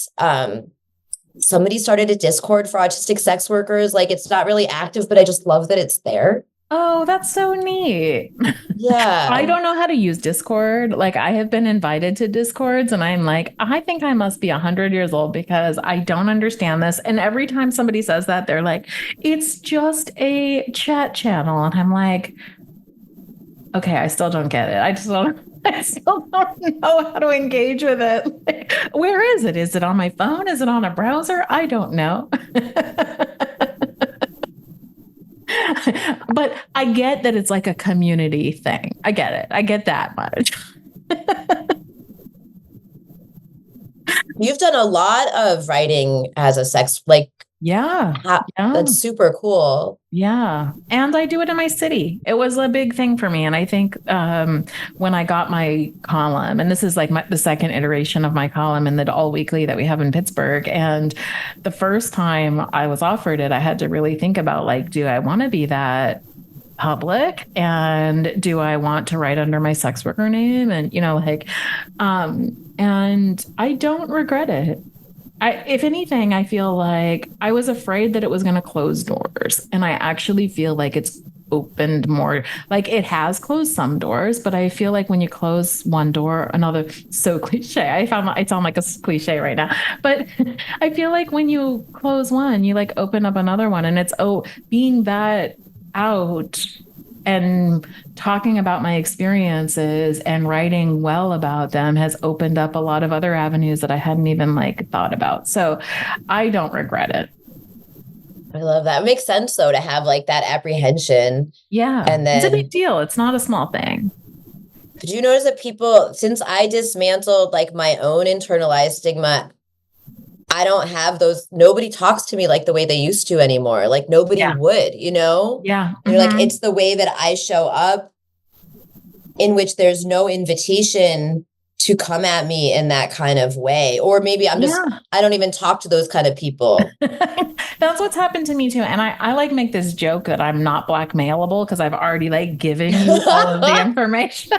somebody started a Discord for autistic sex workers. Like it's not really active, but I just love that it's there. Oh, that's so neat. Yeah. I don't know how to use Discord. Like I have been invited to Discords, and I'm like, I think I must be 100 years old because I don't understand this. And every time somebody says that, they're like, it's just a chat channel. And I'm like, okay, I still don't get it. I still don't know how to engage with it. Like, where is it? Is it on my phone? Is it on a browser? I don't know. But I get that it's like a community thing. I get it. I get that much. You've done a lot of writing as a sex, like, that's super cool. Yeah. And I do it in my city. It was a big thing for me. And I think when I got my column, and this is like the second iteration of my column in the All Weekly that we have in Pittsburgh. And the first time I was offered it, I had to really think about like, do I want to be that public? And do I want to write under my sex worker name? And, you know, like, and I don't regret it. If anything, I feel like I was afraid that it was going to close doors. And I actually feel like it's opened more. Like it has closed some doors, but I feel like when you close one door, another, so cliche. I sound like a cliche right now, but I feel like when you close one, you like open up another one. And it's, being that out and talking about my experiences and writing well about them has opened up a lot of other avenues that I hadn't even like thought about. So I don't regret it. I love that. It makes sense though, to have like that apprehension. Yeah. And then it's a big deal. It's not a small thing. Did you notice that people, since I dismantled like my own internalized stigma, I don't have those, nobody talks to me like the way they used to anymore. Like nobody would, you know? Yeah. You're like, it's the way that I show up, in which there's no invitation to come at me in that kind of way. Or maybe I don't even talk to those kind of people. That's what's happened to me too. And I like make this joke that I'm not blackmailable because I've already like given you all of the information.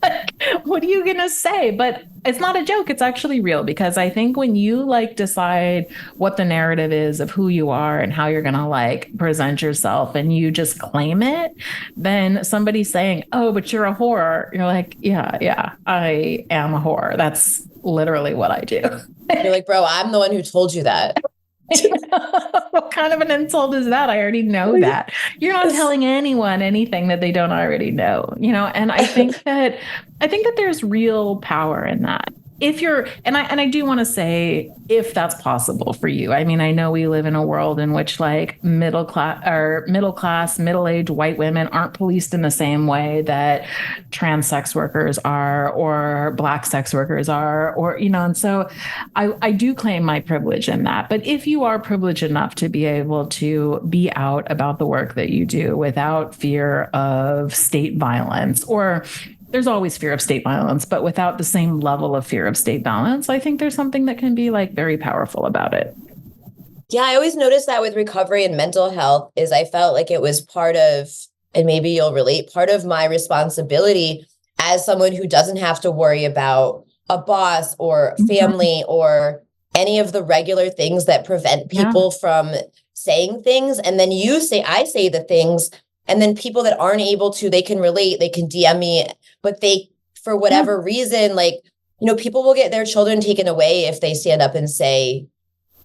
Like, what are you going to say? But it's not a joke. It's actually real, because I think when you like decide what the narrative is of who you are and how you're going to like present yourself and you just claim it, then somebody's saying, oh, but you're a whore. You're like, yeah, I am a whore. That's literally what I do. You're like, bro, I'm the one who told you that. What kind of an insult is that? I already know that. You're not telling anyone anything that they don't already know, and I think that there's real power in that. If you're, and I do want to say, if that's possible for you. I mean, I know we live in a world in which like middle-aged white women aren't policed in the same way that trans sex workers are, or Black sex workers are, or, and so I do claim my privilege in that. But if you are privileged enough to be able to be out about the work that you do without fear of state violence, or there's always fear of state violence, but without the same level of fear of state violence, I think there's something that can be like very powerful about it. Yeah, I always noticed that with recovery and mental health is I felt like it was part of, and maybe you'll relate, part of my responsibility as someone who doesn't have to worry about a boss or family or any of the regular things that prevent people from saying things. And then I say the things, and then people that aren't able to, they can relate, they can DM me, but they, for whatever reason, like, people will get their children taken away if they stand up and say,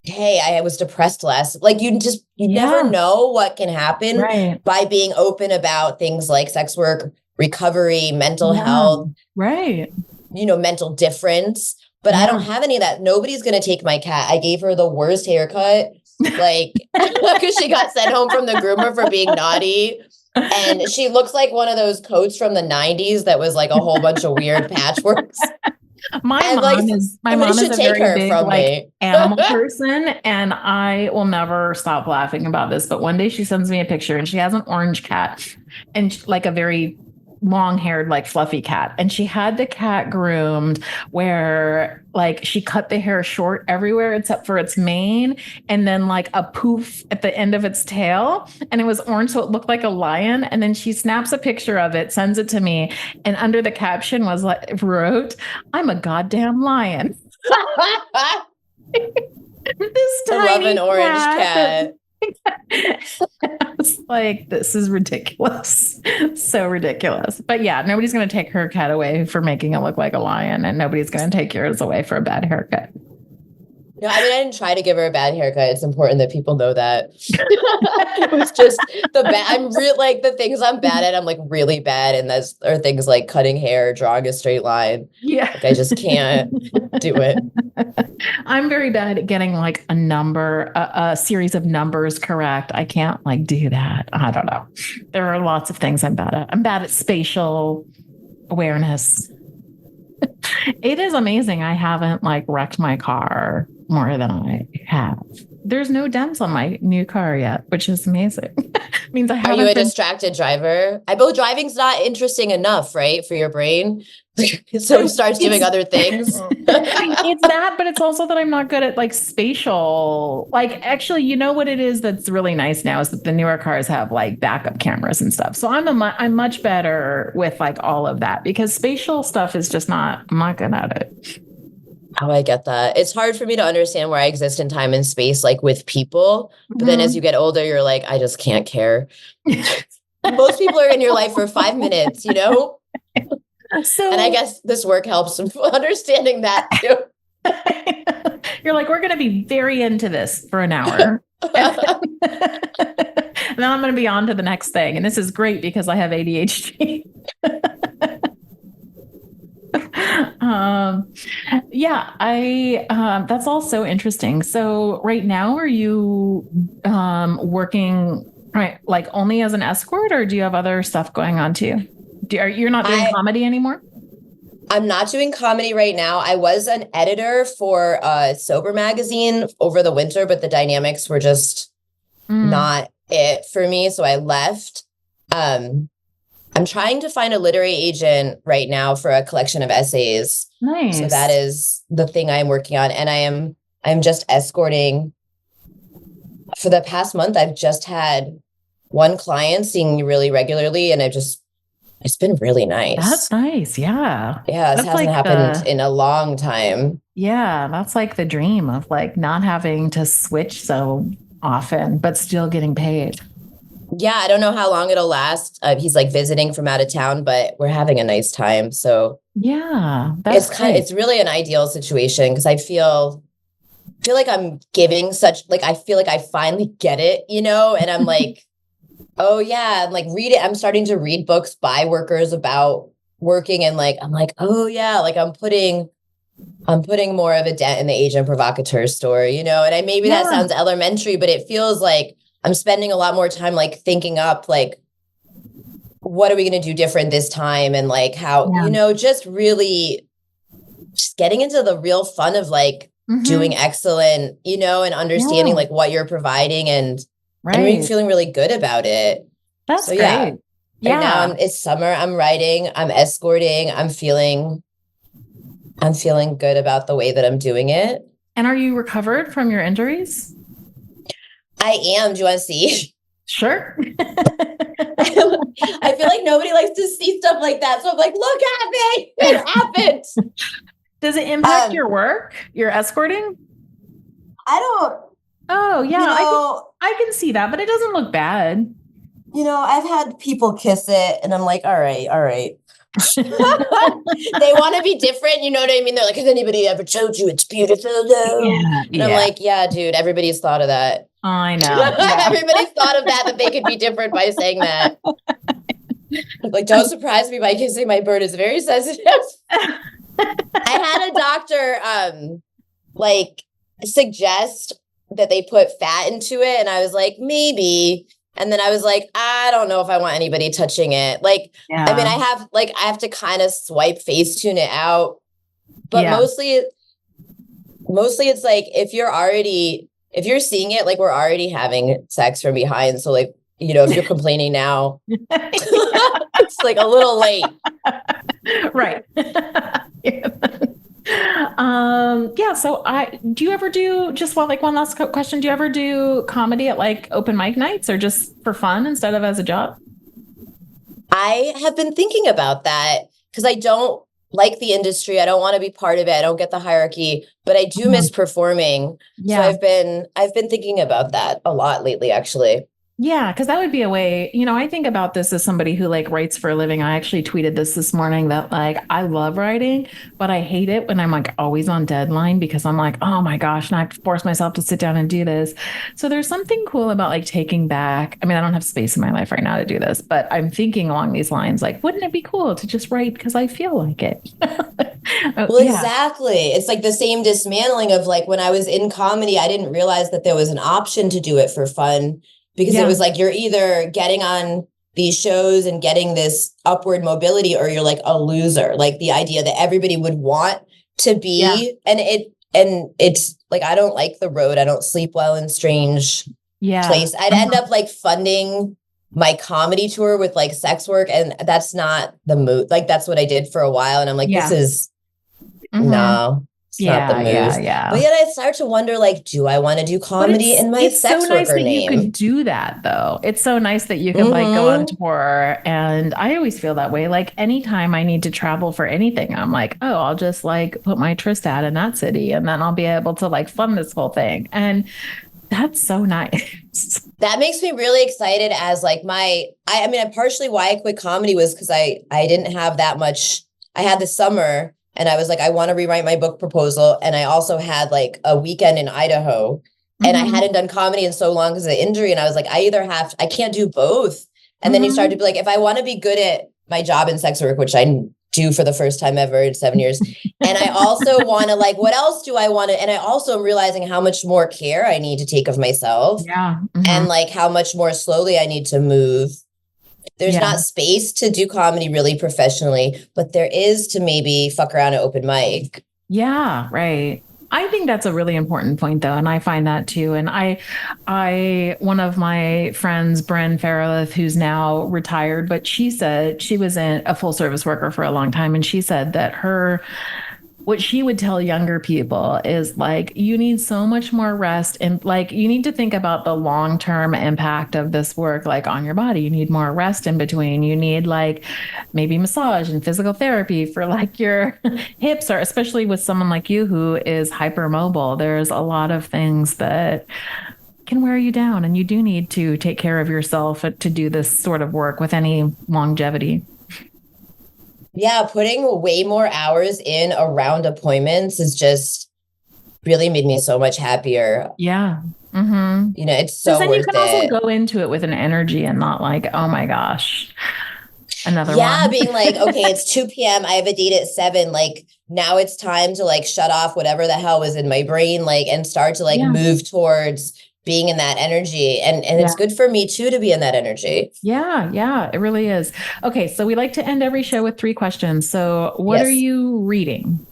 hey, I was depressed last. Like you never know what can happen by being open about things like sex work, recovery, mental health, mental difference. But I don't have any of that. Nobody's going to take my cat. I gave her the worst haircut. Like, because she got sent home from the groomer for being naughty. And she looks like one of those coats from the 90s that was like a whole bunch of weird patchworks. My mom is a very big like animal person, and I will never stop laughing about this. But one day she sends me a picture, and she has an orange cat, and like a very long-haired, like fluffy cat. And she had the cat groomed where like she cut the hair short everywhere except for its mane, and then like a poof at the end of its tail. And it was orange, so it looked like a lion. And then she snaps a picture of it, sends it to me. And under the caption wrote, "I'm a goddamn lion." This tiny I love an orange cat. I was like, this is ridiculous. So ridiculous. But yeah, nobody's going to take her cat away for making it look like a lion, and nobody's going to take yours away for a bad haircut. No, I mean, I didn't try to give her a bad haircut. It's important that people know that. It was just I'm really like the things I'm bad at. I'm like really bad. And those are things like cutting hair, drawing a straight line. Yeah. Like, I just can't do it. I'm very bad at getting like a series of numbers correct. I can't like do that. I don't know. There are lots of things I'm bad at. I'm bad at spatial awareness. It is amazing. I haven't like wrecked my car more than I have. There's no dents on my new car yet, which is amazing. It means I haven't. Are you a distracted driver? Driving's not interesting enough, right, for your brain? So it starts doing other things. It's that, but it's also that I'm not good at like spatial. Like, actually, you know what it is that's really nice now is that the newer cars have like backup cameras and stuff. So I'm much better with like all of that, because spatial stuff is just I'm not good at it. Oh, I get that. It's hard for me to understand where I exist in time and space, like with people. But then as you get older, you're like, I just can't care. Most people are in your life for 5 minutes, So, and I guess this work helps understanding that too. You're like, we're going to be very into this for an hour. And then I'm going to be on to the next thing. And this is great because I have ADHD. That's all so interesting. So right now, are you working like only as an escort, or do you have other stuff going on too? You're not doing comedy anymore? I'm not doing comedy right now. I was an editor for a sober magazine over the winter, but the dynamics were just not it for me. So I left. I'm trying to find a literary agent right now for a collection of essays. Nice. So that is the thing I'm working on. And I'm just escorting. For the past month, I've just had one client seeing me really regularly, and it's been really nice. That's nice. Yeah. Yeah, this hasn't happened in a long time. Yeah, that's like the dream of like not having to switch so often, but still getting paid. Yeah, I don't know how long it'll last. He's like visiting from out of town, but we're having a nice time. So yeah, it's really an ideal situation because I feel like I'm giving I feel like I finally get it, and I'm like, oh yeah, and like I'm starting to read books by workers about working, and like I'm like, oh yeah, like I'm putting more of a dent in the agent provocateur story, and that sounds elementary, but it feels like I'm spending a lot more time like thinking up like what are we going to do different this time, and like how just really just getting into the real fun of like doing excellent, and understanding like what you're providing and really feeling really good about it. That's great. Yeah. Right now it's summer. I'm writing. I'm escorting. I'm feeling good about the way that I'm doing it. And are you recovered from your injuries? I am. Do you want to see? Sure. I feel like nobody likes to see stuff like that. So I'm like, look at me. It happened. Does it impact your work? Your escorting? I don't. Oh, yeah. I can see that, but it doesn't look bad. I've had people kiss it and I'm like, all right. They want to be different. You know what I mean? They're like, has anybody ever told you it's beautiful though? Yeah, and I'm like, yeah, dude, everybody's thought of that. I know. Yeah. Everybody's thought of that they could be different by saying that. Like, don't surprise me by kissing my bird. It's very sensitive. I had a doctor suggest that they put fat into it. And I was like, maybe. And then I was like, I don't know if I want anybody touching it. Like, I mean, I have to kind of swipe Facetune it out. But mostly it's like, if you're seeing it, like we're already having sex from behind. So like, if you're complaining now, it's like a little late. Right. So do you ever do one last question? Do you ever do comedy at like open mic nights or just for fun instead of as a job? I have been thinking about that because I don't like the industry. I don't want to be part of it. I don't get the hierarchy, but I do miss performing. Yeah. So I've been thinking about that a lot lately, actually. Yeah, because that would be a way, I think about this as somebody who like writes for a living. I actually tweeted this morning that like, I love writing, but I hate it when I'm like always on deadline because I'm like, oh my gosh, and I have to force myself to sit down and do this. So there's something cool about like taking back. I mean, I don't have space in my life right now to do this, but I'm thinking along these lines, like, wouldn't it be cool to just write because I feel like it? Well, exactly. It's like the same dismantling of like when I was in comedy, I didn't realize that there was an option to do it for fun. Because it was like, you're either getting on these shows and getting this upward mobility or you're like a loser. Like the idea that everybody would want to be. And it's like, I don't like the road. I don't sleep well in strange place. I'd end up like funding my comedy tour with like sex work. And that's not the mood. Like that's what I did for a while. And I'm like, this is no. Not the move. Yeah. But yet I start to wonder, like, do I want to do comedy in my sex worker name? It's so nice that you could do that, though. It's so nice that you could like go on tour. And I always feel that way. Like anytime I need to travel for anything, I'm like, oh, I'll just like put my Tryst ad in that city and then I'll be able to like fund this whole thing. And that's so nice. That makes me really excited as like partially why I quit comedy was because I didn't have that much. I had the summer. And I was like, I want to rewrite my book proposal. And I also had like a weekend in Idaho and I hadn't done comedy in so long because of the injury. And I was like, I can't do both. And then you start to be like, if I want to be good at my job in sex work, which I do for the first time ever in 7 years. And I also want to like, what else do I want to? And I also am realizing how much more care I need to take of myself. Yeah. And like how much more slowly I need to move. There's not space to do comedy really professionally, but there is to maybe fuck around at open mic. Yeah, right. I think that's a really important point though. And I find that too. And one of my friends, Bryn Fairlith, who's now retired, but she said she was a full service worker for a long time. And she said that what she would tell younger people is like, you need so much more rest, and like, you need to think about the long-term impact of this work, like on your body. You need more rest in between. You need like maybe massage and physical therapy for like your hips, or especially with someone like you who is hypermobile. There's a lot of things that can wear you down, and you do need to take care of yourself to do this sort of work with any longevity. Yeah, putting way more hours in around appointments is just really made me so much happier. Yeah. Mm-hmm. You know, it's so then worth you can it. also go into it with an energy and not like, oh my gosh, another one. Being like, okay, it's 2 p.m. I have a date at 7. Like, now it's time to like shut off whatever the hell was in my brain, like, and start to like move towards being in that energy. And it's good for me too, to be in that energy. Yeah, it really is. Okay. So we like to end every show with 3 questions. So what are you reading?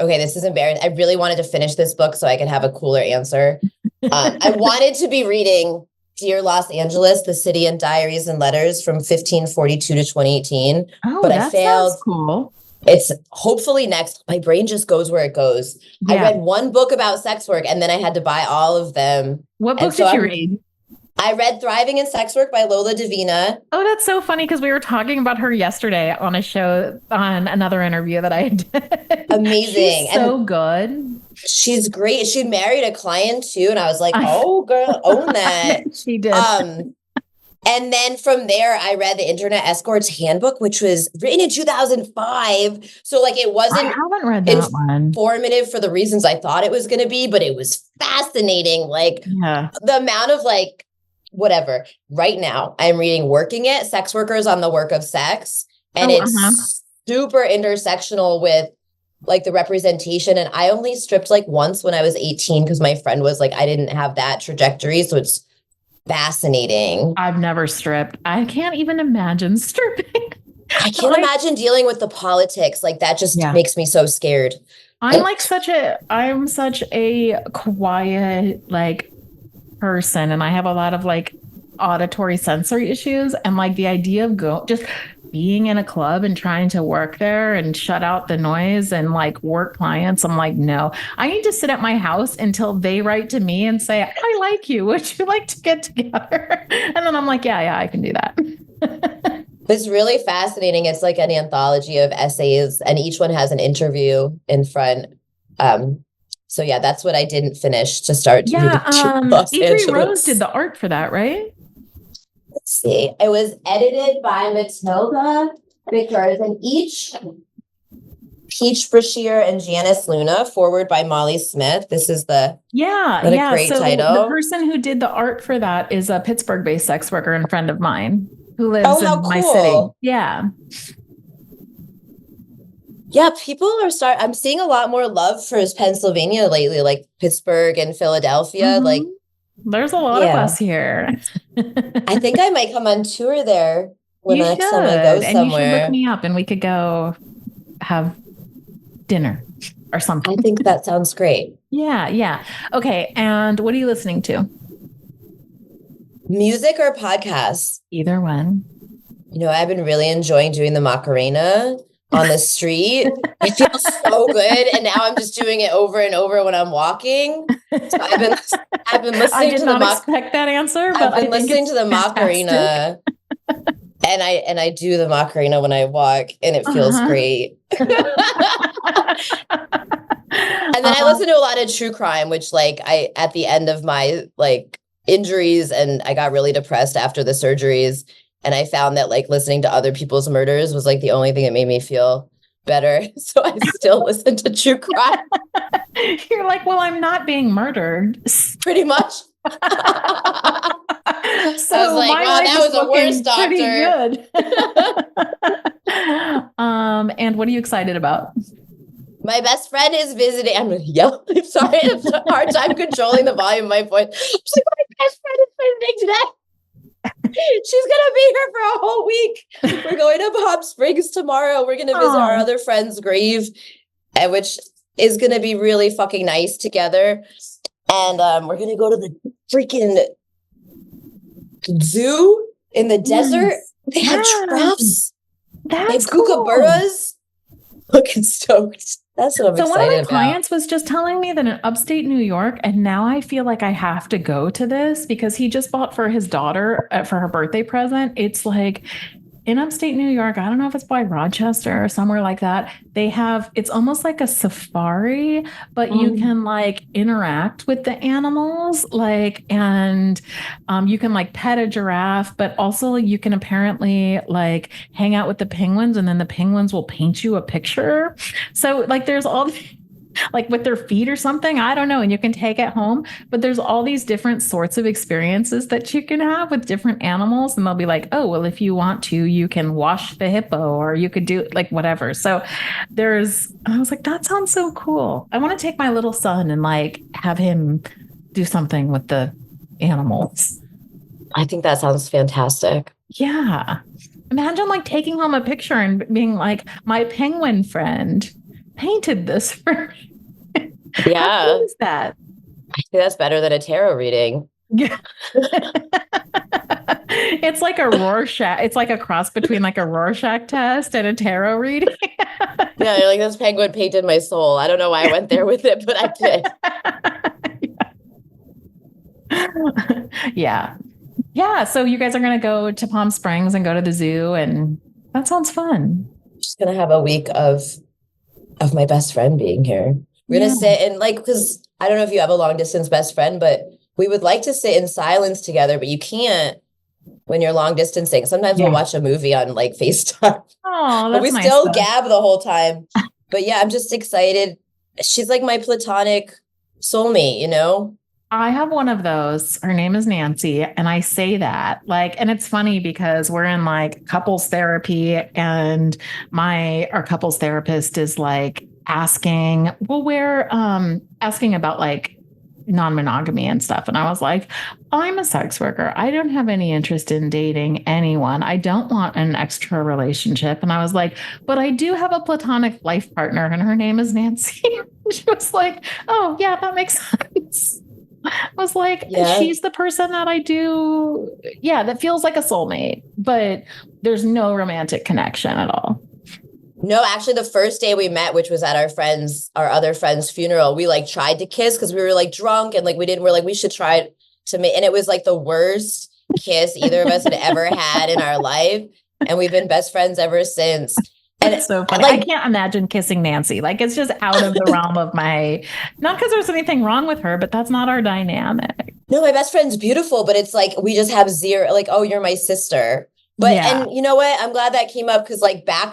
Okay. This is embarrassing. I really wanted to finish this book so I could have a cooler answer. I wanted to be reading Dear Los Angeles, The City and Diaries and Letters from 1542 to 2018. Oh, but that I failed. Sounds cool. It's hopefully next. My brain just goes where it goes. Yeah. I read one book about sex work and then I had to buy all of them. What book did you read? I read Thriving in Sex Work by Lola Davina. Oh, that's so funny because we were talking about her yesterday on a show, on another interview that I did. Amazing. She's so good. She's great. She married a client too. And I was like, oh, girl, own that. She did. And then from there, I read the Internet Escort's Handbook, which was written in 2005. So like it wasn't I haven't read that informative for the reasons I thought it was going to be, but it was fascinating. Like the amount of like, whatever. Right now, I'm reading Working It, Sex Workers on the Work of Sex. And it's super intersectional with like the representation. And I only stripped like once when I was 18 because my friend was like, I didn't have that trajectory. So it's fascinating. I've never stripped. I can't even imagine stripping. I can't imagine dealing with the politics. Like that just makes me so scared. I'm such a quiet like person, and I have a lot of like auditory sensory issues, and like the idea of just being in a club and trying to work there and shut out the noise and like work clients. I'm like, no, I need to sit at my house until they write to me and say, I like you. Would you like to get together? And then I'm like, yeah, I can do that. It's really fascinating. It's like an anthology of essays and each one has an interview in front. So yeah, that's what I didn't finish to start. Aviva Ruse did the art for that, right? Let's see. It was edited by Matilda Vickers, and each Peach Brashear and Janice Luna, forward by Molly Smith. This is the great so title. The person who did the art for that is a Pittsburgh-based sex worker and friend of mine who lives in my city. Yeah. Yeah, people are I'm seeing a lot more love for Pennsylvania lately, like Pittsburgh and Philadelphia. Like there's a lot of us here. I think I might come on tour there when next time I go somewhere. And you should look me up and we could go have dinner or something. I think that sounds great. Yeah. Okay. And what are you listening to? Music or podcasts? Either one. You know, I've been really enjoying doing the Macarena on the street. It feels so good. And now I'm just doing it over and over when I'm walking. So I've been listening I did not expect that answer, but I've been listening to the Macarena. And I do the Macarena when I walk and it feels great. And then I listen to a lot of true crime, which like at the end of my like injuries, and I got really depressed after the surgeries. And I found that like listening to other people's murders was like the only thing that made me feel better. So I still listen to true crime. You're like, well, I'm not being murdered. Pretty much. So I was like, wow, that was a worse doctor. Good. And what are you excited about? My best friend is visiting. I'm going to yell. I'm sorry. I have a hard time controlling the volume of my voice. She's like, my best friend is visiting today. She's gonna be here for a whole week. We're going to Palm Springs tomorrow. We're gonna visit our other friend's grave, which is going to be really fucking nice together. And we're going to go to the freaking zoo in the desert. They have giraffes. They have kookaburras. Looking stoked. That's what I'm excited about. One of my clients was just telling me that in upstate New York, and now I feel like I have to go to this because he just bought for his daughter for her birthday present. It's like in upstate New York, I don't know if it's by Rochester or somewhere like that. They have, it's almost like a safari, but you can like interact with the animals, like, and you can like pet a giraffe, but also you can apparently like hang out with the penguins, and then the penguins will paint you a picture. So like there's all like with their feet or something, I don't know, and you can take it home, but there's all these different sorts of experiences that you can have with different animals, and they'll be like, oh, well, if you want to, you can wash the hippo, or you could do like whatever. So I was like, that sounds so cool. I want to take my little son and like have him do something with the animals. I think that sounds fantastic. Yeah. Imagine like taking home a picture and being like, my penguin friend painted this for me. Yeah. How cool is that? I think that's better than a tarot reading. Yeah. It's like a Rorschach. It's like a cross between like a Rorschach test and a tarot reading. Yeah, you're like, this penguin painted my soul. I don't know why I went there with it, but I did. Yeah. Yeah. So you guys are going to go to Palm Springs and go to the zoo, and that sounds fun. Just going to have a week of my best friend being here. We're going to sit and like, because I don't know if you have a long distance best friend, but we would like to sit in silence together, but you can't when you're long distancing. Sometimes we'll watch a movie on like FaceTime. Oh, but we nice still though. gab the whole time. But yeah, I'm just excited. She's like my platonic soulmate, you know? I have one of those. Her name is Nancy. And I say that like, and it's funny because we're in like couples therapy, and our couples therapist is like asking about like non-monogamy and stuff. And I was like, I'm a sex worker. I don't have any interest in dating anyone. I don't want an extra relationship. And I was like, but I do have a platonic life partner, and her name is Nancy. She was like, oh yeah, that makes sense. I was like, she's the person that I do. Yeah, that feels like a soulmate, but there's no romantic connection at all. No, actually the first day we met, which was at our other friend's funeral, we like tried to kiss because we were like drunk, and like we're like, we should try to meet. And it was like the worst kiss either of us had ever had in our life. And we've been best friends ever since. And it's so funny. Like, I can't imagine kissing Nancy. Like, it's just out of the realm of not because there's anything wrong with her, but that's not our dynamic. No, my best friend's beautiful, but it's like, we just have zero, like, oh, you're my sister. But, and you know what? I'm glad that came up because like back